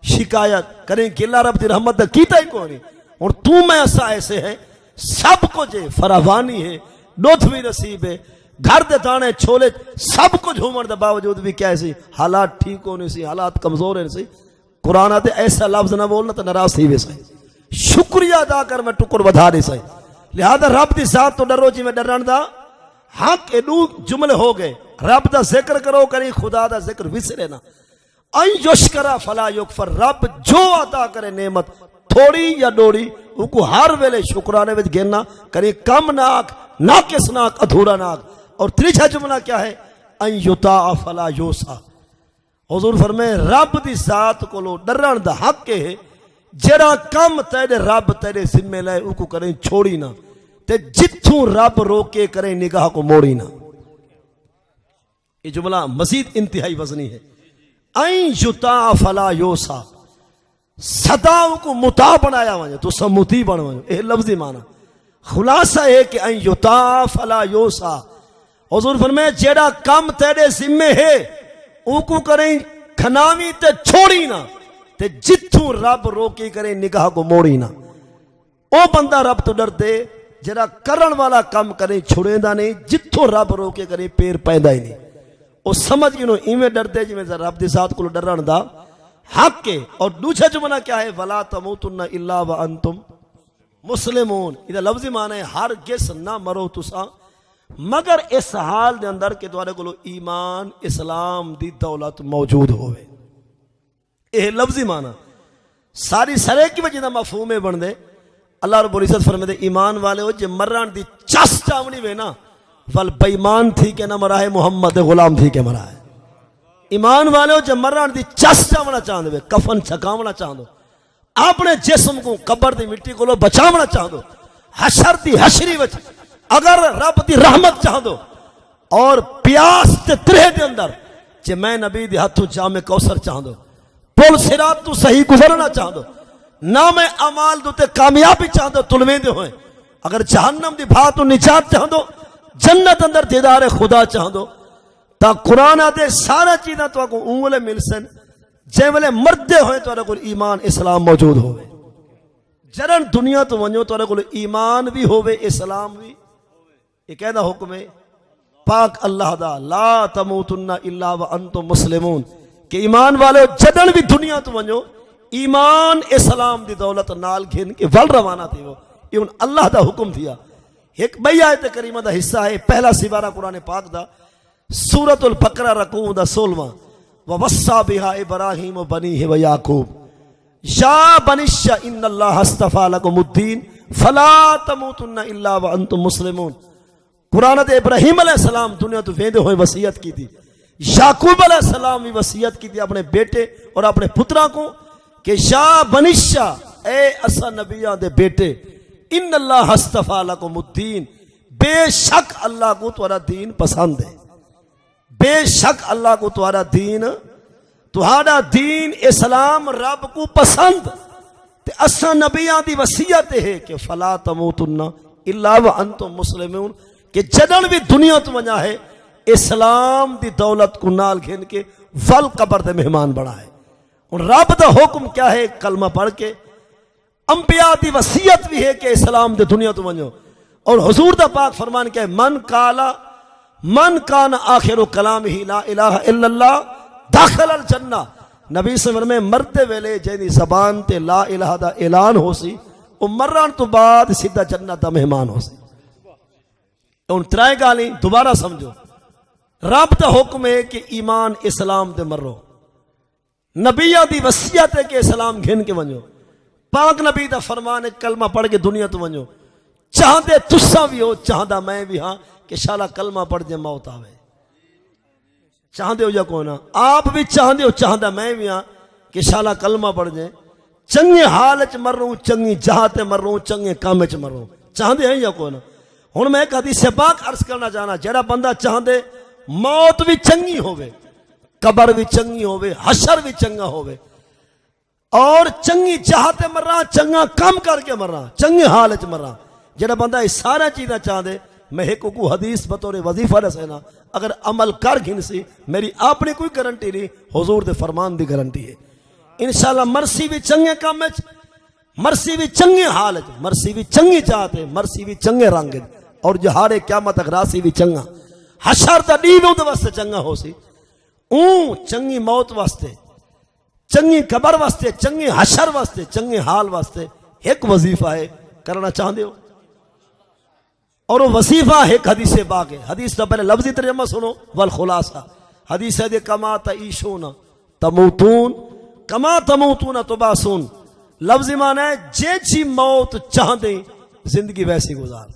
شکایت کریں کہ اللہ رب دی رحمت دا کیتا ہی کونی اور تو میں ایسا ایسے ہے سب کو جے فراوانی ہے لطفی نصیب ہے گھر دے دانے چھولے سب کچھ ہومر دے باوجود بھی کیسی حالات ٹھیک ہونے سی حالات کمزور ہیں سی قرآن آتے ایسا لفظ نہ بولنا تو ناراض تھی ویسے شکریہ ادا کر میں ٹکر بدھا دے سی لہذا رب دی ذات تو ڈرو جی میں ڈرن دا حق ایڈو جملے ہو گئے رب دا ذکر کرو کریں خدا دا ذکر وسرے نا این یشکرا فلا یکفر رب جو عطا کرے نعمت تھوڑی یا ڈوڑی ان کو ہر ویلے شکرانے وچ گننا کریں کم ناک ناقص ناک ادھورا ناک اور تیسرا جملہ کیا ہے ان یطاع فلا یوسا حضور فرمائے رب دی ذات کو لو ڈرن دا حق ہے جڑا کم تیرے رب تیرے ذمہ لائے ان کو کریں چھوڑی نہ تے جتھوں رب روکے کریں نگاہ کو موڑی نہ یہ جملہ مزید انتہائی وزنی ہے این یطاع فلا یوسا صداؤں کو متا بنایا وجہ تو سب متی بن وجہ یہ لفظی معنی خلاصہ ہے کہ این یطاع فلا یوسع حضور فرمائے جیڑا کم تیرے ذمے ہے او کو کریں کھناوی تے چھوڑی نہ تے جتھوں رب روکی کریں نگاہ کو موڑی نہ او بندہ رب تو ڈر دے جڑا کرن والا کم کریں چھوڑیں دا نہیں جتھوں رب روکے کریں پیر پیدا ہی نہیں او سمجھ گئے نو ایویں ڈر دے جی میں رب دی ذات کو ڈرن دا حق کے اور دوسرا جملہ کیا ہے ولا تموتن الا وانتم مسلمون یہ لفظی معنی ہے ہرگز نہ مرو تساں مگر اس حال دے اندر کہ تمہارے کو ایمان اسلام دی دولت موجود ہوئے یہ لفظی معنی ساری سرے کی وجہ مفہوم بن دے اللہ رب العزت فرمائے دے ایمان والے ہو جے مران دی چس چاونی وے نا ول بیمان تھی کہ نہ مرا ہے محمد غلام تھی کہ مرا ہے ایمان والے ہو جے مران دی چس چاونا چاہندے وے کفن چھکاونا چاہندو اپنے جسم کو قبر دی مٹی کو بچاونا چاہندو حشر دی حشری وچ اگر رب دی رحمت چاہندو اور پیاس تے ترہ دے اندر جے میں نبی دی ہاتھوں جام کوثر چاہندو پل صراط تو صحیح گزرنا چاہندو نام اعمال دو تے کامیابی چاہندو تلویں دے ہوئے اگر جہنم دی بھا تو نجات چاہندو جنت اندر دیدار خدا چاہندو تا قرآن دے سارا چیزاں تو کو اونگلے مل سن جے ویلے مردے ہوئے تو کو ایمان اسلام موجود ہوئے جرن دنیا تو ونجو تو کو ایمان بھی ہوئے اسلام بھی یہ کہنا حکم ہے پاک اللہ دا لا تموتن الا وانتم مسلمون کہ ایمان والے جدن بھی دنیا تو ونجو ایمان اسلام دی دولت نال گھن کے ول روانہ تھی وہ یہ اللہ دا حکم تھیا ایک بئی آیت کریمہ دا حصہ ہے پہلا سپارہ قرآن پاک دا سورۃ البقرہ رکوع دا 16واں ووصى بها ابراہیم بنیہ ویعقوب یا بنیش ان اللہ اصطفى لکم الدین فلا تموتن الا وانتم مسلمون قرآن دے ابراہیم علیہ السلام دنیا تو ویندے ہوئے وصیت کی تھی یعقوب علیہ السلام بھی وصیت کی تھی اپنے بیٹے اور اپنے پترا کو کہ یا بنیشا اے اسا نبیان دے بیٹے ان اللہ اصطفى لکم الدین بے شک اللہ کو تمہارا دین پسند ہے بے شک اللہ کو تمہارا دین اسلام رب کو پسند تے اسا نبیان دی وصیت ہے کہ فلا تموتن الا وانتم مسلمون کہ جدن بھی دنیا تو وجہ ہے اسلام دی دولت کو نال گھن کے ول قبر دے مہمان بڑا ہے اور رب دا حکم کیا ہے کلمہ پڑھ کے انبیاء دی وصیت بھی ہے کہ اسلام دے دنیا تو ونجو اور حضور دا پاک فرمان کیا ہے من کان آخر کلامہ لا الہ الا اللہ داخل الجنہ نبی صلی اللہ علیہ وسلم مرتے ویلے جیدی زبان تے لا الہ دا اعلان ہو سی اور مران تو بعد سیدھا جنت دا مہمان ہو سی ان ترائے گالی دوبارہ سمجھو رب دا حکم ہے کہ ایمان اسلام دے مرو نبیہ دی وصیت ہے کہ اسلام گھن کے ونجو پاک نبی دا فرمان ہے کلمہ پڑھ کے دنیا تو ونجو چاہدے تسا بھی ہو چاہدہ میں بھی ہاں کہ شالا کلمہ پڑھ دے موت آوے چاہدے ہو یا کونا آپ بھی چاہدے ہو چاہدہ میں بھی ہاں کہ شالا کلمہ پڑھ دے چنگے حالچ مر رہوں چنگی جہاتے مر رہوں چنگے کامچ مر رہوں چاہدے ہیں یا کونا ہن میں ایک حدیث پاک عرض کرنا چاہنا جڑا بندہ چاہدے موت بھی چنگی ہوئے قبر بھی چنگی ہوئے حشر بھی چنگا ہوئے اور چنگی جہاتے مر رہا چنگا کام کر کے مر رہا چنگے حالچ مر رہا جڑا بندہ اس سارا چیزیں چاہدے میں ایک کو حدیث بطور وظیفہ رسینا اگر عمل کر گھن سی میری اپنی کوئی گارنٹی نہیں حضور دے فرمان دی گارنٹی ہے انشاءاللہ مرسی بھی چنگے کام وچ مرسی بھی چنگے حال وچ مرسی بھی چنگی چاہتے مرسی بھی چنگے رنگ اور جہاڑے قیامت تک راسی بھی چنگا حشر دا ڈیووں دے واسطے چنگا ہو سی چنگی موت واسطے چنگی قبر واسطے چنگی حشر واسطے چنگے حال واسطے ایک وظیفہ ہے کرنا چاہتے ہو اور وہ وظیفہ ایک حدیث باغ ہے حدیث تو پہلے لفظی ترجمہ سنو والخلاصہ حدیث ہے کما تعیشون تموتون کما تموتون تباسون لفظی معنی ہے جیسی موت چاہتے زندگی ویسی گزار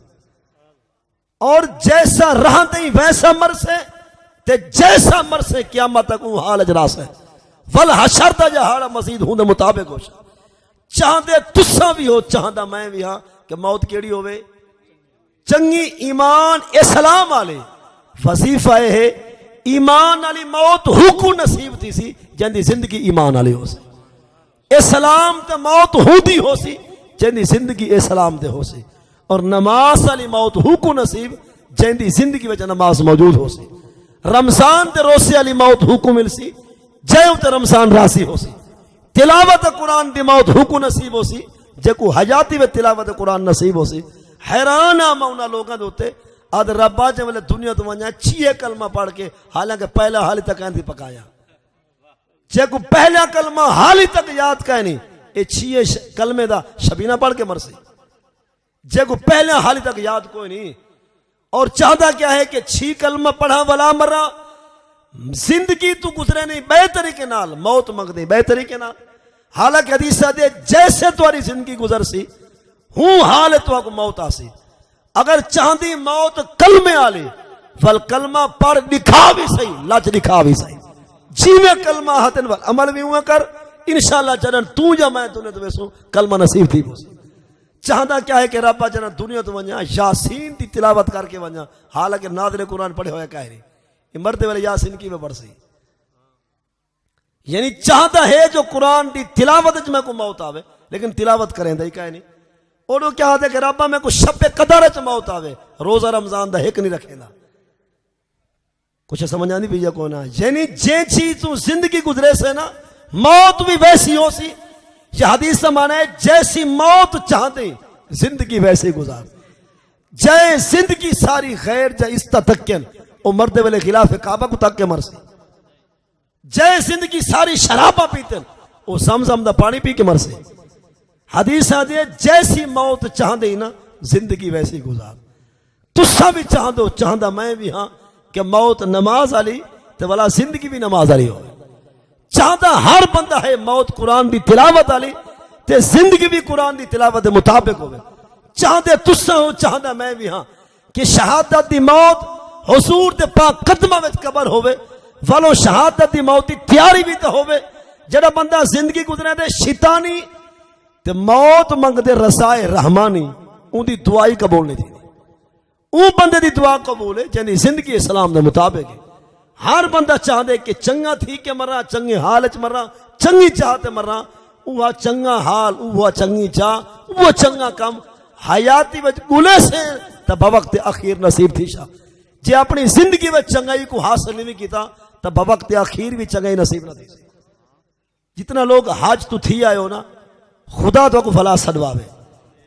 اور جیسا رہتے ویسا مر سے تے جیسا مر سے قیامت تک وہ حال اجراس ہے والحشر تا جہاڑا مزید ہوں دے مطابق ہو چاہتے تسا بھی ہو چاہتا میں بھی ہاں کہ موت کیڑی ہوئے چنگی ایمان اسلام والے وظیفہ ہے ایمان والی موت ہوکو نصیب تھی سی جن دی زندگی ایمان والی ہو سی اسلام تے موت ہودی ہو سی جیندی زندگی اسلام تے ہو سی، اور نماز علی موت ہو کو نصیب جیندی زندگی وچ نماز موجود ہو سی، رمضان تے روزے علی موت ہو کو مل سی جے تے رمضان راسی ہو سی، تلاوت قرآن دی موت ہو کو نصیب ہو سی جے کو حیاتی و تلاوت قرآن نصیب ہو سی۔ حیران آما انہاں لوگاں دے ہوتے آدھ ربا جے والے دنیا تو ونجا 6 کلمہ پڑھ کے حالانکہ پہلا حالی تک آندھی پکایا، جے کو پہلا کلمہ حالی تک یاد کا نہیں اے 6 کلمے دا شبینہ پڑھ کے مرسی، جے کو پہلا حالی تک یاد کوئی نہیں، اور چاہتا کیا ہے کہ 6 کلمہ پڑھا ولا مرا زندگی تو گزرے نہیں بے طریقے نال، موت منگ دے بے طریقے نال۔ حالانکہ حدیث دے جیسے تمہاری زندگی گزر سی ہوں حال تو کو موت آسی، اگر چاہتی موت کلمے آلی فل کلمہ پڑھ دکھا بھی صحیح، لچ دکھا بھی صحیح، جی میں کلمہ ہاتن وال عمل بھی ہوا کر، انشاءاللہ جنن تو جا میں تو نے تو ویسو کلمہ نصیب تھی بوسی۔ چاہتا کیا ہے کہ ربا جنن دنیا تو ونجا یاسین دی تلاوت کر کے ونجا، حالانکہ ناظر قرآن پڑھے ہوئے کہہ رہی یہ مرتے والے یاسین کی میں پڑھ سی، یعنی چاہتا ہے جو قرآن دی تلاوت میں کو موت آوے لیکن تلاوت کریں دا ہی کہہ نہیں، اور وہ کیا ہے کہ ربا میں کو شب قدر چ موت آوے روزہ رمضان دا ایک نہیں رکھے دا، کچھ سمجھ آندی بھی کو نا، یعنی جے چیز تو زندگی گزرے سے نا موت بھی ویسی ہو سی، یہ حدیث سے مانا ہے جیسی موت چاہتے زندگی ویسے گزار، جے زندگی ساری خیر جے استتکن او مردے والے خلاف کعبہ کو تک کے مرسی، جے زندگی ساری شرابہ پیتن او زمزم دا پانی پی کے مرسی، حدیث آدھے جیسی موت چاہتے ہی نا زندگی ویسی گزار، تسا بھی چاہدو چاہدہ میں بھی ہاں کہ موت نماز علی تو والا زندگی بھی نماز علی ہو، چاہتا ہر بندہ ہے موت قرآن دی تلاوت علی تے زندگی بھی قرآن دی تلاوت دے مطابق ہوئے، چاہتے تسا ہو چاہتا میں بھی ہاں کہ شہادت دی موت حضور دے پاک قدمہ وچ قبر ہوئے، ولو شہادت دی موت دی تیاری بھی تو ہوئے، جڑا بندہ زندگی گزرے دے شیطانی تے موت منگ دے رسائے رحمانی ان دی دعائی قبول نہیں تھی، اون بندے دی دعا قبول ہے جنہی زندگی اسلام دے مطابق ہے۔ ہر بندہ چاہتے کہ چنگا تھی کہ مرا، چنگے حال چ مرا، چنگی چاہتے مرا، اوہ چنگا حال، اوہ چنگی چاہ، اوہ چنگا کم حیاتی وچ گلے سے تب وقت اخیر نصیب تھی شاہ، جے اپنی زندگی وچ چنگائی کو حاصل نہیں کیتا تب وقت اخیر بھی چنگائی نصیب نہ تھی۔ جتنا لوگ حج تو تھی آئے ہو نا خدا تو کو فلا صدواوے،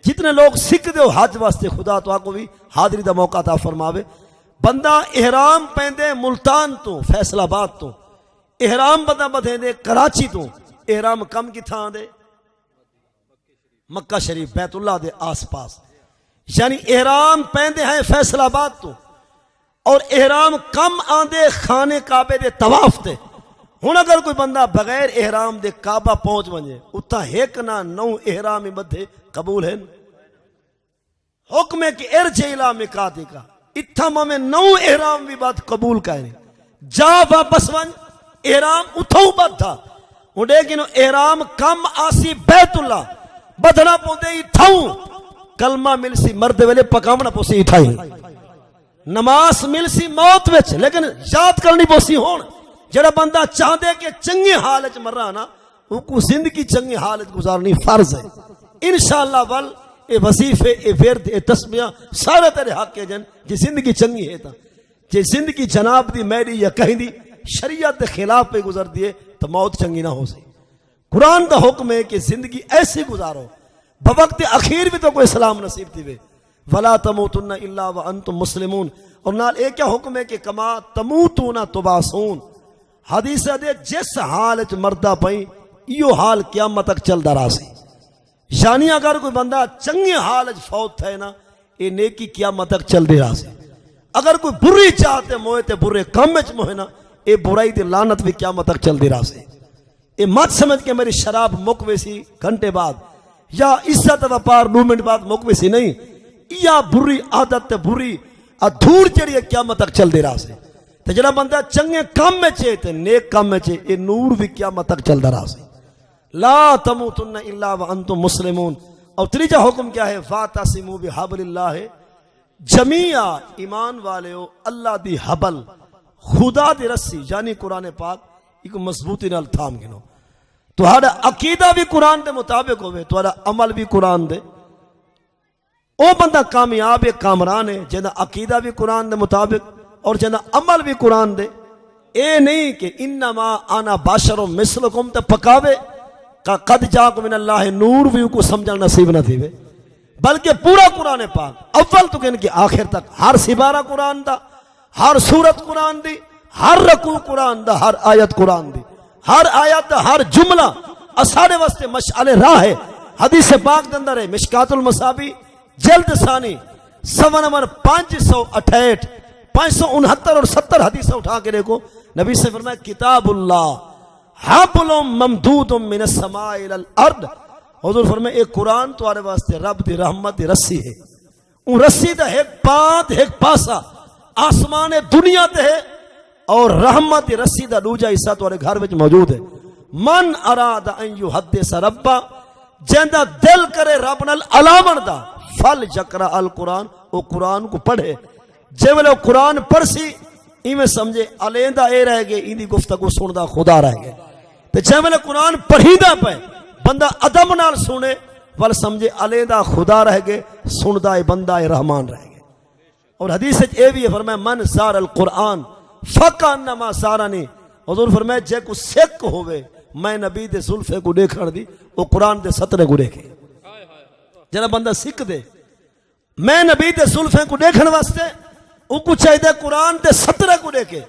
جتنے لوگ سکھ دے ہو حج واسطے خدا تو کو بھی حاضری دا موقع عطا فرماوے۔ بندہ احرام پہندے ملتان تو فیصل آباد تو، احرام بندہ بدھے کراچی تو، احرام کم کی تھان دے مکہ شریف بیت اللہ دے آس پاس، یعنی احرام پہندے ہیں فیصل آباد تو، اور احرام کم آندے خانے کعبے دے طواف تے۔ ہن اگر کوئی بندہ بغیر احرام دے کعبہ پہنچ ونجے اتھا ایک نہ 9 احرام بدھے قبول ہیں، حکم ہے کہ ارجع الی میقاتک، اتھا میں 9 احرام بھی بات قبول کریں، جا واپس ون احرام اتھاؤ بات تھا، انڈے کنو احرام کم آسی بیت اللہ بدھنا پوندے اتھاؤ، کلمہ مل سی مرد ویلے پکامنا پوسی اتھائی، نماز مل سی موت وچ لیکن یاد کرنی پوسی ہون۔ جڑا بندہ چاہتے کہ چنگے حالت مرا نا ان کو زندگی چنگے حالت گزارنی فرض ہے، انشاءاللہ ول اے وظیفے اے ورد اے تسبیح سارے تیرے حق کے جن جی زندگی چنگی ہے تا، جی زندگی جناب دی میری یا کہیں دی شریعت دے خلاف پہ گزر دیے تو موت چنگی نہ ہو سی۔ قرآن دا حکم ہے کہ زندگی ایسی گزارو بوقت اخیر بھی تو کوئی اسلام نصیب تھی وے، ولا تموتن الا وانتم مسلمون، اور نال ایک کیا حکم ہے کہ کما تموتون تبعثون، حدیث دے جس حال چ مردہ پئی ایو حال قیامت تک چلدا رہا سی، یعنی اگر کوئی بندہ چنگے حال چ فوت ہے نا یہ نیکی قیامت تک چل دے رہا سی، اگر کوئی بری چاہتے موئے تے برے کام وچ موئے نا یہ برائی دی لعنت بھی قیامت تک چل دے رہا سی۔ یہ مت سمجھ کے میری شراب مکوے سی گھنٹے بعد یا عزت وپار 2 منٹ بعد مکوے سی نہیں، یا بری عادت تے بری ادھور چڑی قیامت تک چل دے رہا سی۔ تے جڑا بندہ چنگے کام میں چے تے نیک کام میں چے یہ نور بھی قیامت تک چل رہا سی۔ لا تموتن الا وانتم مسلمون، اور تیجا حکم کیا ہے فاعتصموا بحبل اللہ جمیعا، ایمان والے ہو اللہ دی حبل خدا دی رسی یعنی قرآن پاک ایک مضبوطی نال تھام گنو، تہاڈا عقیدہ بھی قرآن دے مطابق ہوئے، تہاڈا عمل بھی قرآن دے، او بندہ کامیاب ہے، کامران ہے جنہاں عقیدہ بھی قرآن دے مطابق اور جنہاں عمل بھی قرآن دے۔ اے نہیں کہ انما انا بشر مثلکم تے پکاوے کا قد جاکم من اللہ نور بھی کو سمجھنا نصیب نہ تھیوے، بلکہ پورا قرآن پاک اول تو کہ آخر تک ہر سبارہ قرآن دا، ہر سورت قرآن دی، ہر رکوع قرآن دا، ہر آیت قرآن دی، ہر آیت دا ہر جملہ اساڑے واسطے مشعل راہ ہے۔ حدیث پاک دے اندر ہے مشکات المصابیح جلد ثانی صفحہ نمبر 568 569 اور 70 حدیث اٹھا کے دیکھو، نبی سے فرمایا کتاب اللہ حبل ممدود من السماء الى الارض، حضور فرمائے ایک قرآن تمہارے واسطے رب دی رحمت دی رسی ہے، ان رسی دا ایک پات ایک پاسا آسمان دنیا تے ہے اور رحمت دی رسی دا دوجا حصہ تمہارے گھر وچ موجود ہے۔ من اراد ان یحدث ربا، جیندا دل کرے رب نال علامن دا، فل یقرأ القرآن، وہ قرآن کو پڑھے۔ جے ویلے قرآن پڑھسی ایویں سمجھے علیندہ اے رہ گئے، ایندی گفتگو سندا خدا رہ گئے، تے جے ویلے قرآن پڑھیدا پے بندہ ادب نال سنے ول سمجھے علیندہ خدا رہ گئے، سندا اے بندہ اے رحمان رہ گئے۔ اور حدیث وچ اے بھی ہے فرمایا من سار القرآن فکانما سارانی، حضور فرمایا جے کو سکھ ہوئے میں نبی دے زلفے کو دیکھن دی وہ قرآن دے سطرے کو دیکھے۔ جڑا بندہ سکھ دے میں نبی دے زلفے کو دیکھن واسطے او کو چاہیے قرآن دے سطرے کو دیکھے،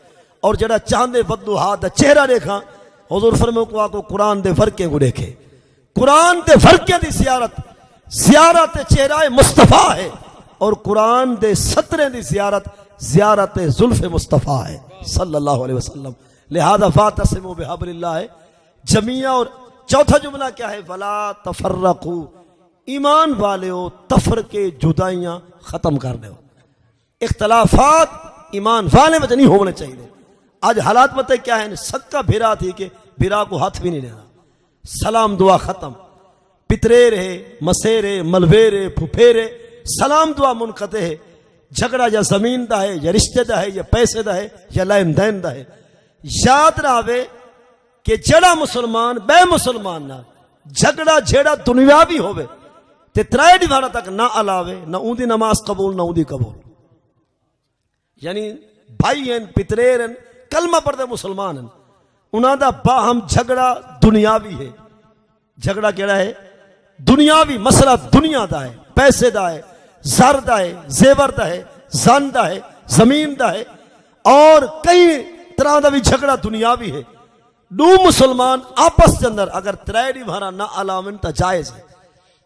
اور جڑا چاندے ودوہا دا چہرہ دیکھا حضور فرمایا کو آکو قرآن دے ورقے کو دیکھے۔ قرآن دے ورقے دی زیارت چہرہ مصطفیٰ ہے، اور قرآن دے سطرے دی زیارت زلف مصطفیٰ ہے صلی اللہ علیہ وسلم۔ لہذا فاعتصموا بحبل اللہ ہے جمیعا۔ اور چوتھا جملہ کیا ہے؟ ولا تفرقوا، ایمان والے ہو تفرقے جدائیاں ختم کر دو۔ اختلافات ایمان والے میں نہیں ہونے چاہیے۔ آج حالات پتہ کیا ہے، سکا بھیرا تھی کہ بھیرا کو ہاتھ بھی نہیں لینا، سلام دعا ختم، پترے رہے مسے رہے ملوے رہے پھوپھے رہے، سلام دعا منقطع ہے۔ جھگڑا یا زمین دا ہے یا رشتے دا ہے یا پیسے دا ہے یا لین دین دا ہے۔ یاد رہے کہ جڑا مسلمان بے مسلمان نہ جھگڑا جھیڑا دنیاوی ہوئے تے ترائے دیوارا تک نہ علاوے، نہ اون دی نماز قبول نہ اون دی قبول۔ یعنی بھائی ہیں پترے ہیں کلمہ پڑھتے مسلمان ہیں، انہاں دا باہم جھگڑا دنیاوی ہے۔ جھگڑا کیڑا ہے؟ دنیاوی مسئلہ دنیا دا ہے، پیسے دا ہے، زر دا ہے، زیور دا ہے، زن دا ہے، زمین دا ہے، اور کئی طرح دا بھی جھگڑا دنیاوی ہے۔ دو مسلمان آپس کے اندر اگر ترائے دیوارا نہ علاوین تا جائز ہے۔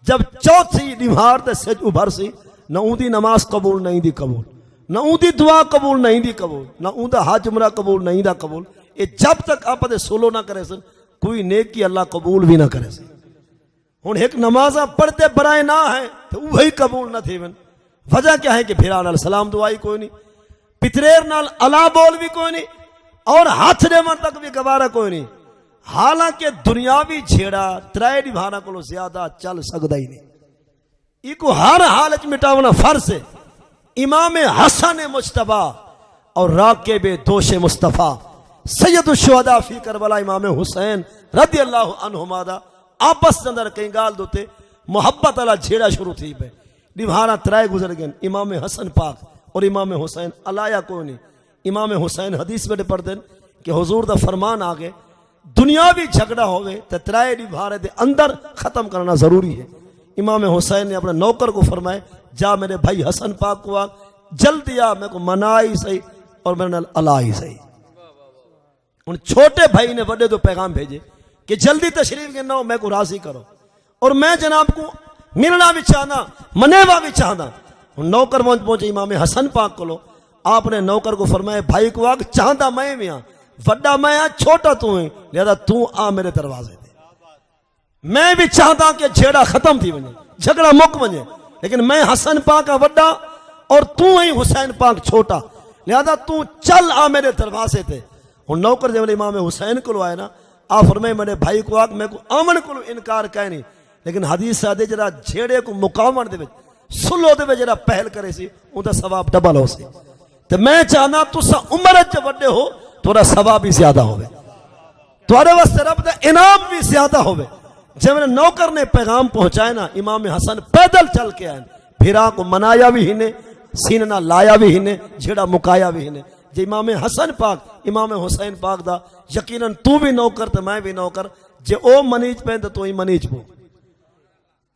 جب چوتھی دیوار تے سج ابھر سی، نہ اون دی نماز قبول نہیں دی قبول، نہ اون دی دعا قبول نہیں دی قبول، نہ اون دا حج عمرہ قبول نہیں دا قبول۔ یہ جب تک آپ دے سولو نہ کرے سن کوئی نیکی اللہ قبول بھی نہ کرے سن۔ ہن ایک نمازاں پڑھتے برائے نہ ہیں تو وہی قبول نہ تھی۔ وجہ کیا ہے کہ پھر نال سلام دعائی کوئی نہیں، پتریر نال اللہ بول بھی کوئی نہیں، اور ہاتھ دیون تک بھی گوارا کوئی نہیں۔ حالانکہ دنیاوی جھیڑا ترائے دیوارا کو زیادہ چل سکتا ہی نہیں، یہ کو ہر حالت مٹاونا فرض ہے۔ امام حسن مجتبی اور راکب دوش مصطفیٰ سید الشہداء فی کربلا امام حسین رضی اللہ عنہما دا آپس اندر کئی گال دوتے محبت اللہ جھیڑا شروع تھی پہ دیوارا ترائے گزر گئے۔ امام حسن پاک اور امام حسین علایا کوئی نہیں۔ امام حسین حدیث میں پڑھ دیں کہ حضور دا فرمان آگے دنیاوی جھگڑا ہوئے تو ترائے دیوارے دے اندر ختم کرنا ضروری ہے۔ امام حسین نے اپنے نوکر کو فرمائے جا میرے بھائی حسن پاک کو جلدی آ، میں کو منائی صحیح اور میرے نال علائی صحیح۔ ان چھوٹے بھائی نے بڑے تو پیغام بھیجے کہ جلدی تشریف گنا ہو، میں کو راضی کرو، اور میں جناب کو ملنا بھی چاہنا منیوا بھی چاہنا۔ نوکر پہنچے امام حسن پاک کو لو، آپ نے نوکر کو فرمایا بھائی کو آگ چاہتا میں بھی ہاں، وڈا میں ہاں چھوٹا تو ہیں، لہذا تو آ میرے دروازے دے۔ میں بھی چاہتا کہ جھیڑا ختم تھی بنے، جھگڑا مک بنے، لیکن میں حسن پاک کا وڈا اور تو ہی حسین پاک چھوٹا، لہذا تو چل آ میرے دروازے تے۔ اور نوکر جب امام حسین کو آئے نا، آپ فرمائے میرے بھائی کو آگ میں کو آمن کو انکار کہے نہیں، لیکن حدیث سے آدھے جرا جھیڑے کو مقامن دے سلو دے جرا پہل کرے سی ان دا ثواب ڈبل ہو سی۔ تو میں چاہنا تو سا عمرت جب وڈے ہو تو را ثواب بھی زیادہ ہوئے۔ تھوڑے واسطے رب دا انعام بھی زیادہ ہوئے. جب میرے نوکر نے پیغام پہنچائے نا, امام حسن پیدل چل کے آئے, بھیرا کو منایا بھی ہی نے, سینہ نہ لایا بھی ہی نے, جھڑا مکایا بھی ہی نے. جی امام حسن پاک امام حسین پاک دا یقیناً تو بھی نوکر تو میں بھی نوکر, جے او منیج پہن تو ہی منیج پو.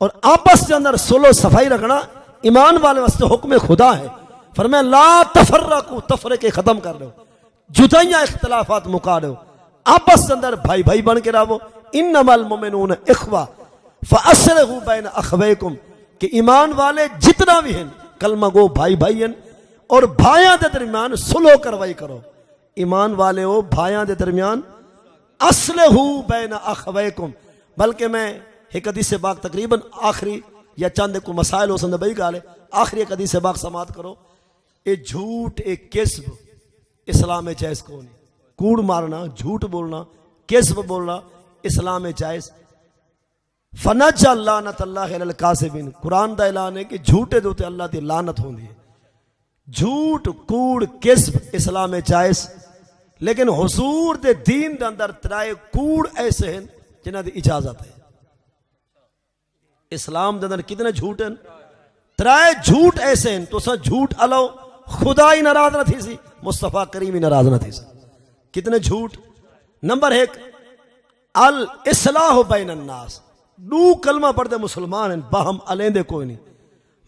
اور آپس کے اندر صلح و صفائی رکھنا ایمان والے واسطے حکم خدا ہے. فرمایا لا تفرقوا, تفرقے ختم کر دو, جدائیاں اختلافات مکا دو, آپس کے اندر بھائی بھائی بن کے رہو. انما المؤمنون اخوہ فاصلحوا بین اخویکم, کہ ایمان والے جتنا بھی ہیں کلمہ گو بھائی بھائی ہیں, اور بھائیاں دے درمیان صلح کروائی کرو. ایمان والے ہو بھائیاں دے درمیان اصلحوا بین اخویکم. بلکہ میں ایک حدیث پاک تقریباً آخری یا چند کو مسائل ہو سندے بھائی گالے, آخری ایک حدیث پاک سماعت کرو. اے جھوٹ اے کذب اسلام میں جائز کو نہیں. کوڑ مارنا, جھوٹ بولنا, کذب بولنا اسلام میں جائز. فنجا لعنت اللہ علی الکاذبین, قرآن دا اعلان ہے کہ جھوٹے دوتے اللہ دی لعنت ہوندی ہے. جھوٹ کوڑ کذب اسلام میں جائز, لیکن حضور دے دین دے اندر ترائے کوڑ ایسے ہیں جنہاں دی اجازت ہے. اسلام دے اندر کتنے جھوٹ ہیں, ترائے جھوٹ ایسے ہیں. تو سا جھوٹ الو خدا ہی ناراض نہ تھی سی, مصطفیٰ کریم ہی ناراض نہ تھی سی. کتنے جھوٹ. نمبر 1 الاصلاح بین الناس, دو کلمہ پڑھ دے مسلمان ہیں باہم علیندے کوئی نہیں.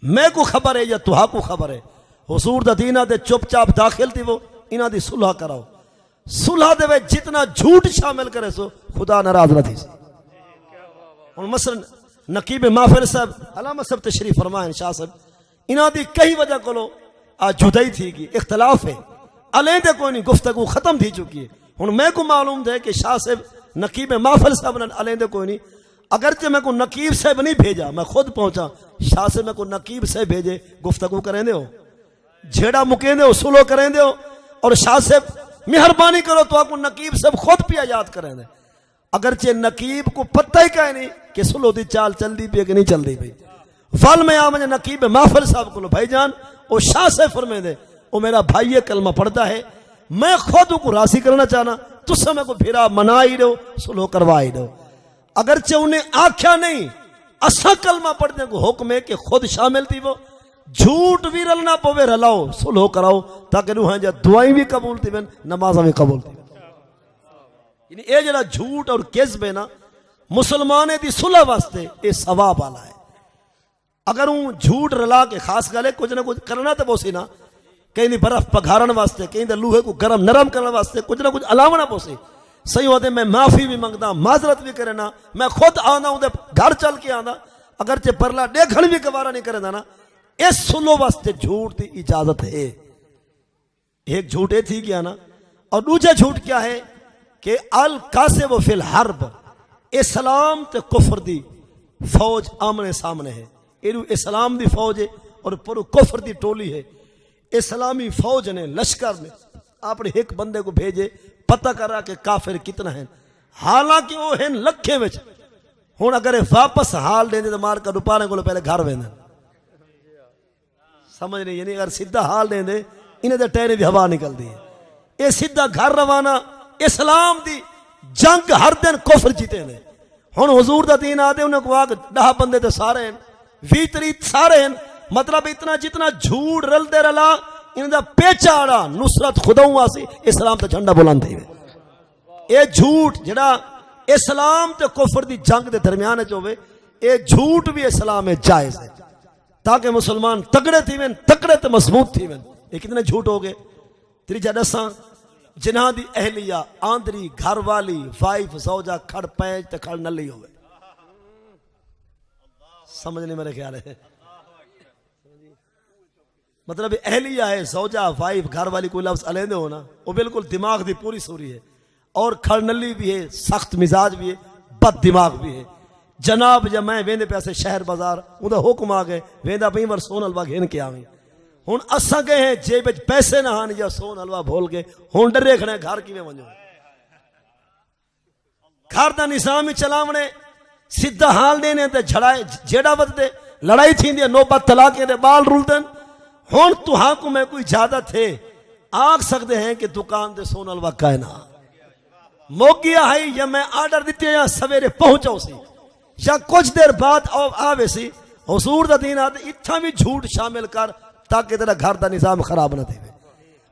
میں کو خبر ہے یا توہا کو خبر ہے, حضور دا دینہ دے چپ چاپ داخل تھی, وہ انہ دی صلح کراؤ. صلح دے وے جتنا جھوٹ شامل کرے سو خدا ناراض نہ تھی سی. اور مثلا نقیب محفل صاحب علامہ صاحب تشریف فرمائیں شاہ صاحب, انہ دی کئی وجہ کلو آج جدائی تھی گی, اختلاف ہے, علیندے کوئی نہیں, گفتگو ختم تھی چکی ہے. ہن میں کو معلوم تھے کہ شاہ صاحب نقیب محفل صاحب نے علیندے کوئی نہیں, اگرچہ میں کو نقیب صاحب نہیں بھیجا, میں خود پہنچا. شاہ صاحب میں کو نقیب صاحب بھیجے, گفتگو کریں دے ہو, جھیڑا مکیں دے ہو, سلو کریں دے ہو, اور شاہ صاحب مہربانی کرو تو آپ کو نقیب صاحب خود پیا یاد کریں دے. اگرچہ نقیب کو پتہ ہی کہیں نہیں کہ سلو دی چال چل دی پی کہ نہیں چل دی پی. فل میں آمجھے نقیب محفل صاحب کو لو بھائی جان او شاہ صاحب فرمائے دے, او میرا بھائی یہ کلمہ پڑھتا ہے, میں خود کو راضی کرنا چاہنا, تو سمیں کو پھرا منا ہی دو, سلو کروا ہی دو. اگرچہ انہیں آکھیا نہیں, اسا کلمہ پڑھنے کو حکم ہے کہ خود شامل تھی, وہ جھوٹ بھی رلنا پوے رلاؤ, سلو کراؤ, تاکہ روحاں جا دعائیں بھی قبول تھی بین, نمازیں بھی قبول تھی. یعنی اے جڑا جھوٹ اور کذب ہے نا, مسلمانے دی صلح واسطے اے ثواب والا ہے. اگر ہوں جھوٹ رلا کے خاص گلے کچھ نہ کچھ کرنا تو پوسی نا, کہیں دی برف پگھارن واسطے, کہیں دے لوہے کو گرم نرم کرنے واسطے کچھ نہ کچھ علاوہ پوسی. صحیح ہوتے میں معافی بھی منگتا, معذرت بھی کرنا, میں خود آنا ہوں دے گھر چل کے آنا, اگرچہ پرلا دیکھن بھی گوارا نہیں کرے نا. اس سلو واسطے جھوٹ دی اجازت ہے. ایک جھوٹے تھی کیا نا, اور دوسرا جھوٹ کیا ہے کہ القاسب فی الحرب, اسلام تے کفر دی فوج آمنے سامنے ہے. ایرو اسلام دی فوج ہے اور پرو کفر دی ٹولی ہے. اسلامی فوج نے لشکر نے اپنے ایک بندے کو بھیجے, پتہ کرا کہ کافر کتنا ہیں, حالانکہ وہ ہیں لکھے وچ. ہن اگر واپس حال دیں دے تو مار کر روپانے کو پہلے گھر ویندے, سمجھ نہیں. یعنی اگر سیدھا حال دیں دے انہیں دے ٹہرے دی ہوا نکل دی ہے, اے سیدھا گھر روانہ. اسلام دی جنگ ہر دن کفر جیتے نے. ہن حضور دا دین آدے انہیں کو آگ 10 بندے تے سارے ہیں, 20 30 سارے ہیں, مطلب اتنا جتنا جھوٹ رل دے رلا ان دا پیچاڑا نصرت خداؤں واسی اسلام تے جھنڈا بلند تھی. اے جھوٹ جڑا اسلام تے کفر دی جنگ دے درمیان ہوئے, اے جھوٹ بھی اسلام میں جائز ہے, تاکہ مسلمان تگڑے تھی وین, تگڑے تے مضبوط تھی وین. یہ کتنے جھوٹ ہو گئے. تیجا دساں جنہاں دی اہلیہ آندری گھر والی وائف زوجہ کھڑ پینچ تے کھڑ نلی ہوئے. سمجھ نہیں میرے خیال ہے, مطلب اہلیہ ہے, زوجہ وائف گھر والی کوئی لفظ علیندے ہونا, وہ بالکل دماغ دی پوری سوری ہے, اور کھڑ نلی بھی ہے, سخت مزاج بھی ہے, بد دماغ بھی ہے. جناب جب میں ویندے پیسے شہر بازار اندھا حکم آگئے ویندہ پہیں ور سون حلوہ گھین کے آویں. ہن اساں گئے ہیں جیب وچ پیسے نہ ہان یا سون حلوہ بھول کے, ہن ڈرے کھڑے گھر کیویں ونجو, گھر دا نظام ہی چلاونے, سیدھا حال دینے تے جھڑائے جیڑا ود دے, لڑائی تھیندی ہے, نوبت طلاقے دے بال رول دن. ہن تو ہاں کو میں کوئی اجازت ہے آگ سکتے ہیں کہ دکان دے سون حلوہ کائنا, موگیا ہے یا میں آرڈر دیتے یا سویرے پہنچاؤ سی یا کچھ دیر بعد آوے سی حضور دا دین آتے اتھا بھی جھوٹ شامل کر تاکہ تیرا گھر دا نظام خراب نہ تھے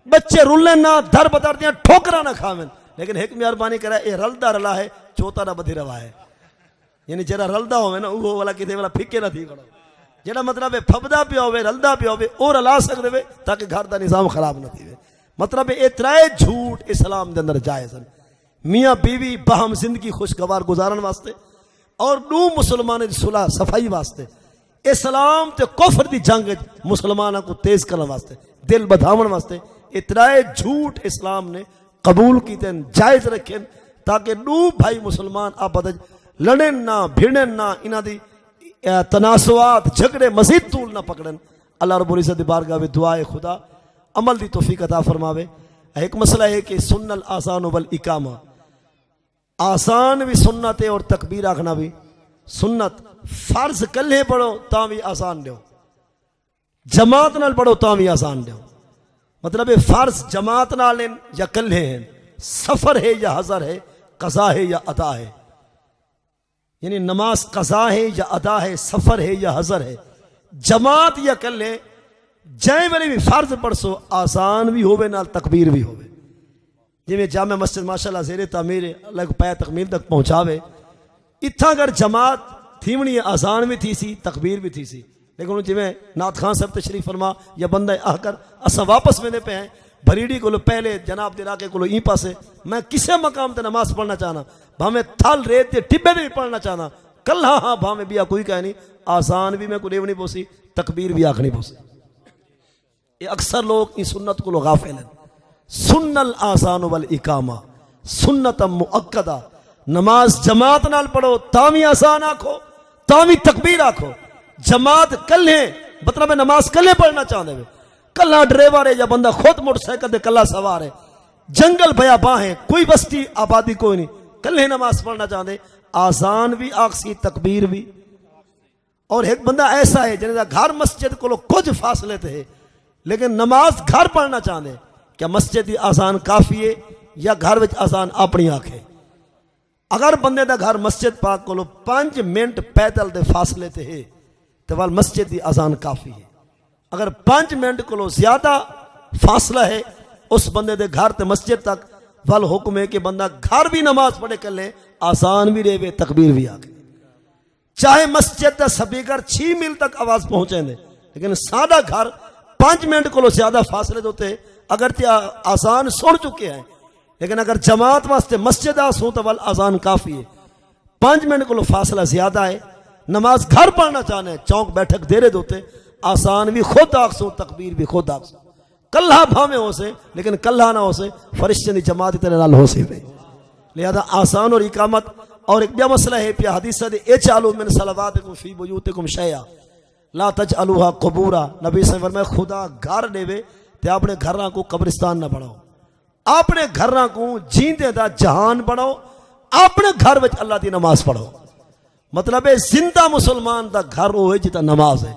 بچے رولن نہ دھر بدر دیاں ٹھوکرا نہ کھاویں لیکن ایک مہربانی کرا اے رلدا رلا ہے چوتا نہ بدھی روا ہے یعنی جڑا رلدا ہوئے نا وہ والا کتے والا پھکے نہ تھی پڑو جڑا مطلب ہے پھبدا پیا ہوئے رلدا پیا ہوئے اور رلا سکتے ہوئے تاکہ گھر دا نظام خراب نہ تھی مطلب اترائے جھوٹ اسلام دے اندر جائز ہیں میاں بیوی باہم زندگی خوشگوار گزارن واسطے اور دو مسلمان دی صلح صفائی واسطے اسلام تے کفر دی جنگ مسلمانوں کو تیز کرنے واسطے دل بدھاون واسطے اترائے جھوٹ اسلام نے قبول کیتے ہیں جائز رکھیں تاکہ دو بھائی مسلمان آپس لڑن نہ بھیڑن نہ انہاں دی تنازعات جھگڑے مزید طول نہ پکڑن اللہ رب العزت دی بارگاہ میں دعائے خدا عمل دی توفیق عطا فرماوے ایک مسئلہ ہے کہ سن الآسان والاقامہ آسان بھی سنت ہے اور تکبیر آکھنا بھی سنت فرض کلے پڑھو تاں بھی آسان دیو جماعت نال پڑھو تاں بھی آسان دیو مطلب فرض جماعت نال یا کلے ہیں سفر ہے یا حضر ہے قضا ہے یا ادا ہے یعنی نماز قضا ہے یا ادا ہے سفر ہے یا حضر ہے جماعت یا کلے جائیں والی بھی فرض پڑھسو آسان بھی ہوئے نال تکبیر بھی ہوئے جی میں جامع مسجد ماشاءاللہ زیر تعمیر اللہ کو پایا تکمیل تک پہنچاوے اتھا اگر جماعت تھیونی آسان بھی تھی سی تکبیر بھی تھی سی لیکن جی میں نعت خان صاحب تشریف فرما یا بندہ آ کر اسا واپس میں نے پہ ہیں بھریڑی کو لو پہلے جناب دے علاقے کو لو این پاسے میں کسے مقام تے نماز پڑھنا چاہنا بھامیں تھال ریت تے ٹبے دے بھی پڑھنا چاہنا کل ہاں بھامیں بیا کوئی کہہ نہیں آسان بھی میں کو لیونی پوسی تکبیر بھی آکھنی پوسی یہ اکثر لوگ ان سنت کو لو غافل ہیں سن الآسان والاقامہ سنت مؤکدہ نماز جماعت نال پڑھو تامی آسان آکھو تامی تکبیر آکھو جماعت کلے مطلب نماز کلے پڑھنا چاہتے ہیں کلہ ڈریور ہے یا بندہ خود موٹر سائیکل دے کلہ سوار ہے جنگل بیا باہیں کوئی بستی آبادی کوئی نہیں کلے نماز پڑھنا چاہتے ہیں آسان بھی آکسی تکبیر بھی اور ایک بندہ ایسا ہے جنہیں گھر مسجد کو لو کچھ فاصلے تھے لیکن نماز گھر پڑھنا چاہتے ہیں کیا مسجد آسان کافی ہے یا گھر وچ آسان اپنی آنکھیں اگر بندے دا گھر مسجد پاک کو لو 5 منٹ پیدل دے فاصلے تے ہے تو وال مسجد دی آسان کافی ہے اگر 5 منٹ کو لو زیادہ فاصلہ ہے اس بندے دے گھر تے مسجد تک وال حکم ہے کہ بندہ گھر بھی نماز پڑھے کر لے آسان بھی رہے تکبیر بھی آگے چاہے مسجد دا سپیکر 6 میل تک آواز پہنچے دے لیکن سادہ گھر 5 منٹ کو لو زیادہ فاصلے دوتے اگر آسان سن چکے ہیں لیکن اگر جماعت واسطے مسجد آسوں تو وال آسان کافی ہے 5 منٹ کو لو فاصلہ زیادہ ہے نماز گھر پڑھنا چاہنے چونک بیٹھک دیرے دوتے آسان بھی خود آکسوں تکبیر بھی خود آکسوں کلہ بھامے ہو سے لیکن کلہ نہ ہو سے فرشتے دی جماعت تیرے نال ہو سے لہذا آسان اور اقامت اور ایک بیا مسئلہ ہے پیا حدیث دے اجعلوا من صلواتکم فی بیوتکم شیئا لا تجعلوها قبورا نبی صلی اللہ علیہ وسلم خدا گھر دے وے تے اپنے گھراں کو قبرستان نہ بناؤ اپنے گھراں کو جیندے دا جہان بناؤ اپنے گھر وچ اللہ دی نماز پڑھو مطلب ہے زندہ مسلمان دا گھر ہوئے جتا نماز ہے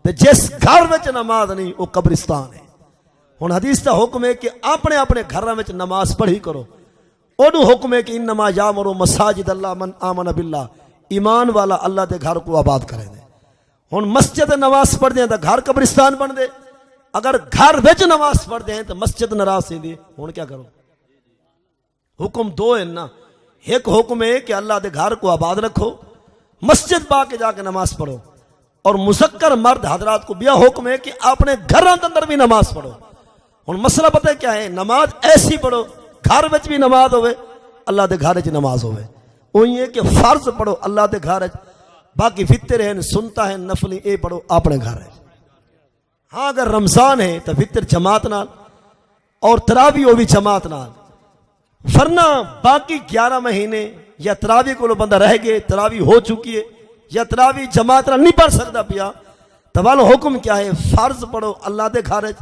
تے جس گھر وچ نماز نہیں وہ قبرستان ہے ہن حدیث دا حکم ہے کہ اپنے اپنے گھراں وچ نماز پڑھی کرو اونوں حکم ہے کہ انما یامرو مساجد اللہ من آمن باللہ ایمان والا اللہ دے گھر کو آباد کرے دے ہن مسجد نماز پڑھ دیں تو گھر قبرستان بن دے اگر گھر وچ نماز پڑھ دیں تو مسجد ناراض تھی دی ہن کیا کرو حکم دو ہیں نا ایک حکم ہے کہ اللہ دے گھر کو آباد رکھو مسجد با کے جا کے نماز پڑھو اور مذکر مرد حضرات کو بیا حکم ہے کہ اپنے گھر اندر بھی نماز پڑھو ہن مسئلہ پتہ ہے کیا ہے نماز ایسی پڑھو گھر وچ بھی نماز ہوئے اللہ دے گھر وچ نماز ہوئے وہی ہے کہ فرض پڑھو اللہ دے گھر وچ باقی فطر ہیں سنتا ہے نفلی اے پڑھو اپنے گھر ہے ہاں اگر رمضان ہے تو فطر جماعت نال اور تراوی ہو بھی جماعت نال ورنہ باقی 11 مہینے یا تراوی کو بندہ رہ گئے تراوی ہو چکی ہے یا تراوی جماعت نال نہیں پڑھ سکتا پیا تو والو حکم کیا ہے فرض پڑھو اللہ دے گھر وچ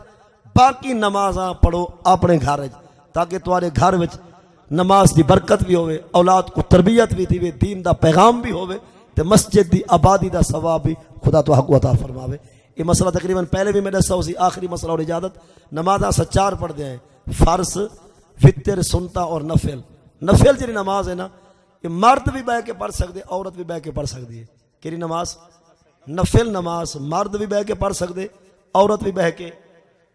باقی نمازاں پڑھو اپنے گھر وچ تاکہ تمہارے گھر وچ نماز دی برکت بھی ہوئے اولاد کو تربیت بھی تھی دین دا پیغام بھی ہوئے تے مسجد دی آبادی دا ثواب بھی خدا تو حق عطا فرماوے یہ مسئلہ تقریباً پہلے بھی میں دسا اسی آخری مسئلہ اور اجازت نمازاں سچار پڑھ دے ہیں فرض فطر سنتا اور نفل نفل جی نماز ہے نا یہ مرد بھی بہ کے پڑھ سکتے عورت بھی بہ کے پڑھ سکتی ہے. کہ نماز نفل نماز مرد بھی بہ کے پڑھ سکتے عورت بھی بہ کے.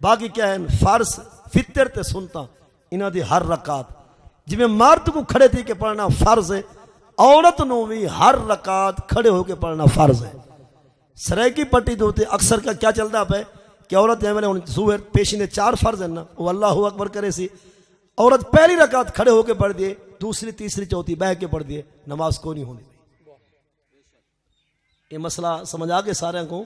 باقی کیا ہے فرض فطر تے سنتا انہاں دی ہر رکعت جویں مرد کو کھڑے تھی کے پڑھنا فرض ہے عورت نو بھی ہر رکعت کھڑے ہو کے پڑھنا فرض ہے. سرائکی پٹی دوتے اکثر کا کیا چلتا پہ کہ عورت جائے میں ظہر پیشینے 4 فرض ہیں نا وہ اللہ اکبر کرے سی عورت پہلی رکعت کھڑے ہو کے پڑھ دیے دوسری تیسری چوتھی بہ کے پڑھ دیے نماز کو نہیں ہونی. یہ مسئلہ سمجھ آ کے سارے کو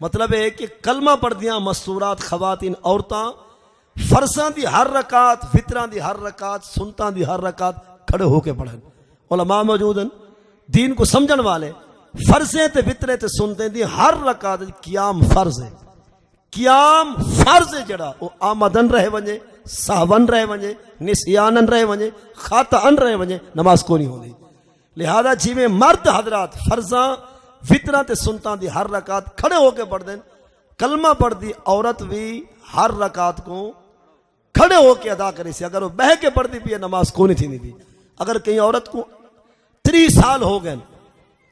مطلب ہے کہ کلمہ پڑھ دیاں مستورات خواتین عورتاں فرضاں دی ہر رکعت فطراں دی ہر رکعت سنتاں دی ہر رکعت کھڑے ہو کے پڑھن. علماء موجود ہیں دین کو سمجھن والے فرضیں تے فطرے تے سنتے دی ہر رکعت قیام فرض ہے. قیام فرض ہے جڑا وہ آمدن رہے ونجے سہون رہے ونجے نسیانن رہے ونجے خطأن رہے ونجے نماز کو نہیں ہونی. لہذا جی میں مرد حضرات فرضاں فطراں تے سنتاں دی ہر رکعت کھڑے ہو کے پڑھ دیں کلمہ پڑھ دی عورت بھی ہر رکعت کو کھڑے ہو کے ادا کرے سی. اگر وہ بہ کے پڑھ دی بھی نماز کو نہیں تھی بھی. اگر کہیں عورت کو 3 سال ہو گئے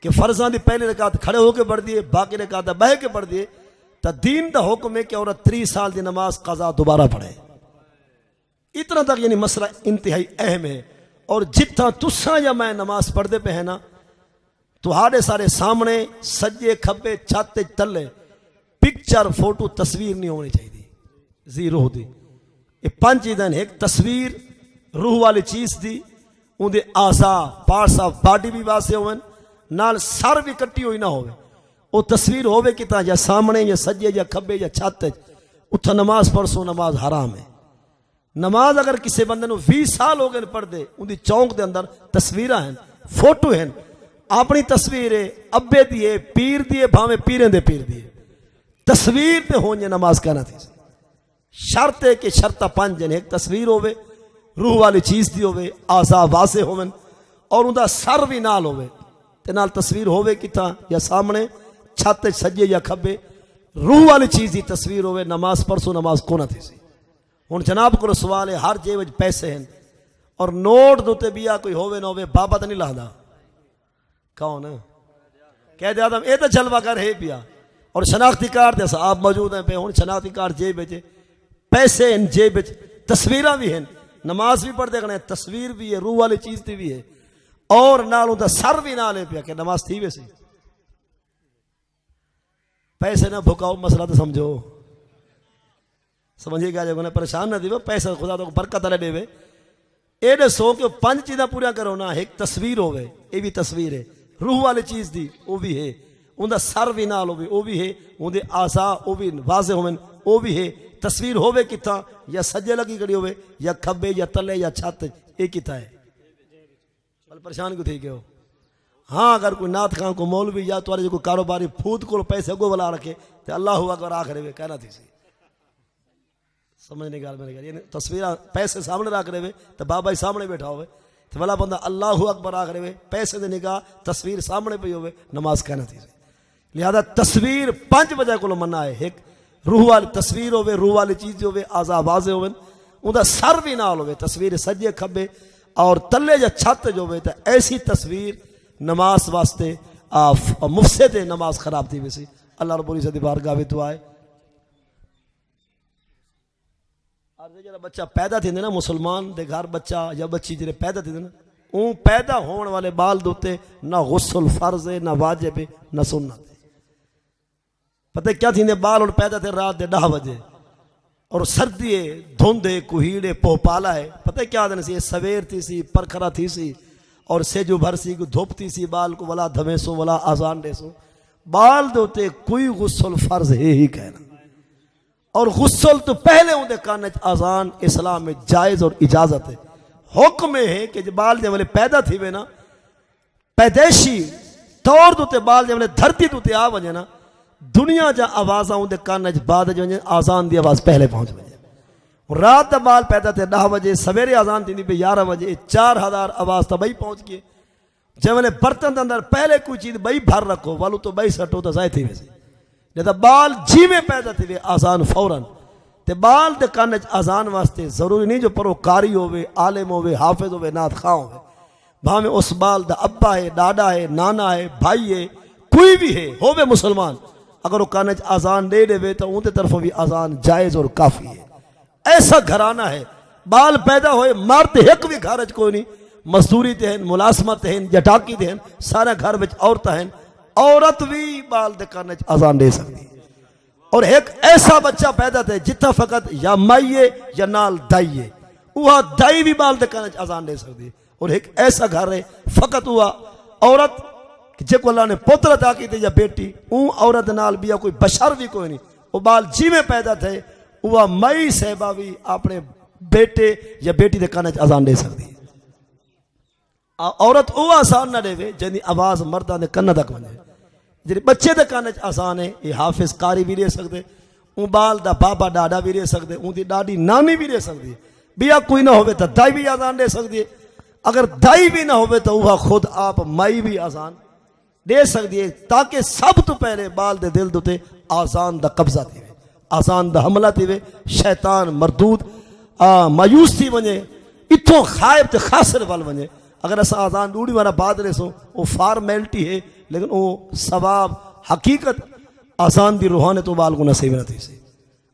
کہ فرضاں دی پہلی رکعت کھڑے ہو کے پڑھ دیے باقی رکعت بہ کے پڑھ دیے تو دین دا حکم ہے کہ عورت 3 سال دی نماز قضا دوبارہ پڑھے. اتنا تک یعنی مسئلہ انتہائی اہم ہے. اور جتنا تساں یا میں نماز پڑھ دے پہ ہے نا تہاڈے سارے سامنے سجے کھبے چھت تلے پکچر فوٹو تصویر نہیں ہونی چاہیے. زیرو دی یہ 5 چیزیں ایک تصویر روح والی چیز دی ان دے آسا پارٹس آف باڈی بھی واسے ہوئے نال سر بھی کٹی ہوئی نہ ہوئے وہ تصویر ہوئے کتا یا سامنے یا سجے یا کھبے یا چھت اتھا نماز پڑھسو نماز حرام ہے. نماز اگر کسی بندے نو 20 سال ہو گئے پڑھ دے ان دی چونک دے اندر تصویرہ ہیں فوٹو ہیں اپنی تصویر ہے ابے دیئے پیر دیئے بھاویں پیریں دے پیر دیئے تصویر تے ہونجے نماز کہنا تھی. شرط ہے کہ شرطہ 5 جن ایک تصویر ہوئے روح والی چیز دی ہوئے آسا واضح ہوئے اور ان دا سر بھی نال ہوئے تے نال تصویر ہوئے کتا یا سامنے چھت سجے یا کھبے روح والی چیز دی تصویر ہوئے نماز پڑھسو نماز کو نہ تھی سی. ہن جناب کو سوال ہے ہر جے وچ پیسے ہیں اور نوٹ دوتے بیا کوئی ہوئے نہ ہوئے بابا تو نہیں لہدا کون کہہ دے آدم اے تو جلوہ کر ہے بیا اور شناختی کارڈ جیسا آپ موجود ہیں پہ ہن شناختی کارڈ جیب بچے پیسے ہیں جیب بچ تصویرہ بھی ہیں نماز بھی پڑھ دے گا تصویر بھی ہے روح والی چیز دی بھی ہے اور نالوں دا سر بھی نہ لے پیا کہ نماز تھی ویسے پیسے نہ بھکاؤ مسئلہ تو سمجھو سمجھے گا جب پریشان نہ دیو پیسہ خدا تو برکت لے دے وے اے دے سو کہ 5 چیزاں پورا کرو نا ایک تصویر ہوئے اے بھی تصویر ہے روح والی چیز دی وہ بھی ہے ان دا سر بھی نال ہوئے وہ بھی ہے ان دے آسا وہ بھی واضح ہوئے وہ بھی ہے تصویر ہوئے کتا یا سجے لگی کڑی ہوئے یا کھبے یا تلے یا چھت یہ کتا ہے بل پریشان کو تھی کہ ہو. ہاں اگر کوئی نات خان کو مولوی یا تو کوئی کاروباری پھوت کو پیسے کو بلا رکھے تو اللہ اکبر آخرے ہوئے کہنا تھی سی سمجھنے گال میں نے کہا تصویر پیسے سامنے رکھ رہے ہوئے تو بابا ہی سامنے بیٹھا ہوئے تو بلا بندہ اللہ اکبر آخرے ہوئے پیسے دے نگاہ تصویر سامنے پہ ہوئے نماز کہنا تھی. لہذا تصویر 5 وجہ کو منع ہے. ایک روح والی تصویر ہوئے روح والی چیز ہوئے آزا واضح ہوئے ان دا سر بھی نال ہوئے تصویر سجے کھبے اور تلے یا چھت جو ہوئے تو ایسی تصویر نماز واسطے مفسد نماز خراب تھی ویسی. اللہ رب العزت دی بارگاہ وچ دعا ہے جڑا بچہ پیدا تھے نا مسلمان دے گھر بچہ یا بچی جڑے پیدا تھے نا اون پیدا ہون والے بال دوتے نہ غسل فرض ہے نہ واجب ہے نہ سنت ہے. پتہ کیا تھی بال اور پیدا تھے رات دے 10 بجے اور سردی ہے دھند ہے کوہیڑے پوپالا ہے پتہ کیا دن سی سویر تھی سی پرکھرا تھی سی اور سیجو بھر سی کو دھوپ تھی سی بال کو ولا دھمے سو ولا آزان دے سو بال دوتے کوئی غسل فرض ہے ہی کہنا اور غسل تو پہلے ان دے کان آزان اسلام میں جائز اور اجازت ہے. حکم ہے کہ جو بال جب پیدا تھی وے نا پیدائشی طور دوتے بال جب دھرتی دوتے آ وجے نا دنیا جا آوازاں ان دے کان بعد جو آزان دی آواز پہلے پہنچ وجے رات دا بال پیدا تھے 10 بجے سویرے آزان تھی پہ 11 بجے 4000 آواز تا بھائی پہنچ گئے. جب برتن دے اندر پہلے کوئی چیز بھائی بھر رکھو والو تو بھائی سٹو تو ضائع تھی ویسے نہیں بال جی میں پیدا تھی آزان فوراً تے بال دے کان وچ اذان واسطے ضروری نہیں جو پروکاری ہوے، عالم ہوے، حافظ ہوے، نعت خواں ہوے، بھاویں اس بال دا ابا ہے، ڈاڈا ہے، نانا ہے، بھائی ہے، کوئی بھی ہے ہوے مسلمان، اگر وہ کان وچ اذان دے دے تو اون تے طرفوں بھی اذان جائز اور کافی ہے۔ ایسا گھرانہ ہے، بال پیدا ہوئے مرد ایک بھی گھر وچ کوئی نہیں، مزدوری تے ہیں، ملازمت ہیں، جٹاکی تے ہیں، سارا گھر وچ عورتاں ہیں، عورت بھی بال دے کان وچ اذان دے سکتی ہے۔ اور ایک ایسا بچہ پیدا تھے جتھا فقط یا مائیے یا نال دائیے، وہ دائی بھی بال دے کان وچ اذان دے سکتی ہے۔ اور ایک ایسا گھر ہے فقط ہوا عورت جے کو اللہ نے پوتر عطا کیتے یا بیٹی، اون عورت نال بھی کوئی بشر بھی کوئی نہیں، وہ بال جی میں پیدا تھے، وہ مئی صحبہ بھی اپنے بیٹے یا بیٹی دے کان وچ اذان دے سکتی ہے۔ عورت وہ آسان نہ دے جن دی آواز مرداں دے کن تک ونجے، جی بچے دے کان وچ آسان ہے، یہ حافظ قاری بھی دے سکتے، اون بال دا بابا ڈاڈا بھی دے سکتے، اون دی ڈاڈی نانی بھی دے سکتی ہے، بیا کوئی نہ ہوئے تو دائی بھی آزان دے سکتی ہے، اگر دائی بھی نہ ہوئے تو وہ خود آپ مائی بھی آزان دے سکتی ہے، تاکہ سب تو پہلے بال دے دل دوتے آزان دا قبضہ تھی وے، آزان دا حملہ تھی وے، شیطان مردود مایوس تھی ونجے، اتھوں خائب تے خاسر وال ونجے۔ اگر ایسا آزان ڈوڑی والا بات رہے سو وہ فارمیلٹی ہے، لیکن وہ ثواب حقیقت آزان دی روحانیت و بال کو نصیب نہ تھی سی۔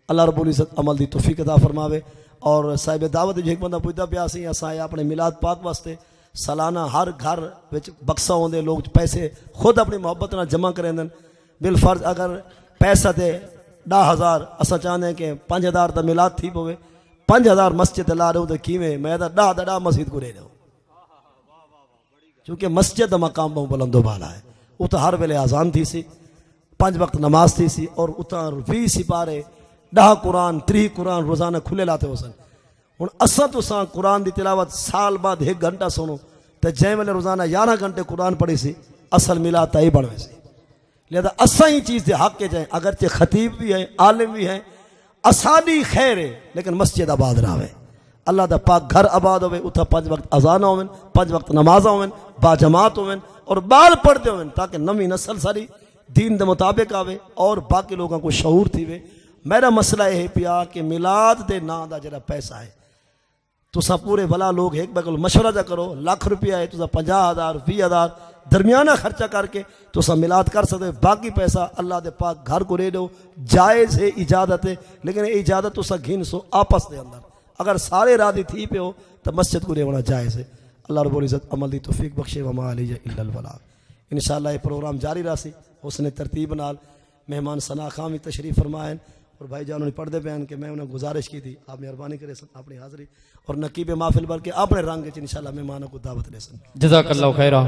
اللہ رب العزت عمل دی توفیق عطا فرماوے۔ اور صاحب دعوت جو ایک بندہ پوچھتا پیا سی اساں اپنے میلاد پاک واسطے سالانہ ہر گھر وچ بکسا ہوندے، لوگ پیسے خود اپنی محبت نہ جمع کریں، بالفرض اگر پیسہ تے 10,000 اساں چاہتے ہیں کہ 5,000 دا میلاد تھی پوے، 5,000 مسجد لا رہے ہو تو کیویں میں دا 10 مسجد کو رہ رہا ہوں، چونکہ مسجد دا مقام بہت بلند و بالا ہے، اتنا ہر ویلے آزان تھی سی، 5 وقت نماز تھی سی، اور اتنا 20 سپارے 10 قرآن 30 قرآن روزانہ کھلے لاتے ہو سن۔ ہن اساں تو ساں قرآن دی تلاوت سال بعد 1 گھنٹہ سنو تے جے ویلے روزانہ 11 گھنٹے قرآن پڑھی سی، اصل میلاد تائی بڑھوے سی۔ لہذا اساں ہی چیز دے حق کے جائیں، اگرچہ خطیب بھی ہیں، عالم بھی ہیں، اسانی خیر ہے، لیکن مسجد آباد رہے، اللہ دا پاک گھر آباد ہوئے، اتھا 5 وقت اذان ہوئے، 5 وقت نماز ہوئے، با جماعت ہوئے، اور بال پڑھتے ہوئے، تاکہ نمی نسل ساری دین دے مطابق آوے اور باقی لوگوں کو شعور تھی وے۔ میرا مسئلہ یہ پیا کہ میلاد دے نا دا جڑا پیسہ ہے تو سا پورے بلا لوگ ایک بگل مشورہ جا کرو، لاکھ روپیہ ہے تو سا 50,000 20,000 درمیانہ خرچہ کر کے تو سا میلاد کر سکتے، باقی پیسہ اللہ دے پاک گھر کو رے دو، جائز ہے، اجازت ہے، لیکن اجازت تو سا گھن سو آپس دے اندر، اگر سارے راضی تھی پہ ہو تو مسجد کو ریونا جائز ہے۔ اللہ رب العزت عمل دی توفیق بخشے، وما علیہ الا البلاغ۔ انشاءاللہ یہ پروگرام جاری رہسی، حسن ترتیب نال مہمان ثنا خان بھی تشریف فرمائیں، اور بھائی جانوں نے پڑھتے پہن کہ میں انہیں گزارش کی تھی آپ مہربانی کرے سن اپنی حاضری اور نقیب محفل بلکہ اپنے رنگ انشاءاللہ مہمانوں کو دعوت دے سن۔ جزاک اللہ خیرہ۔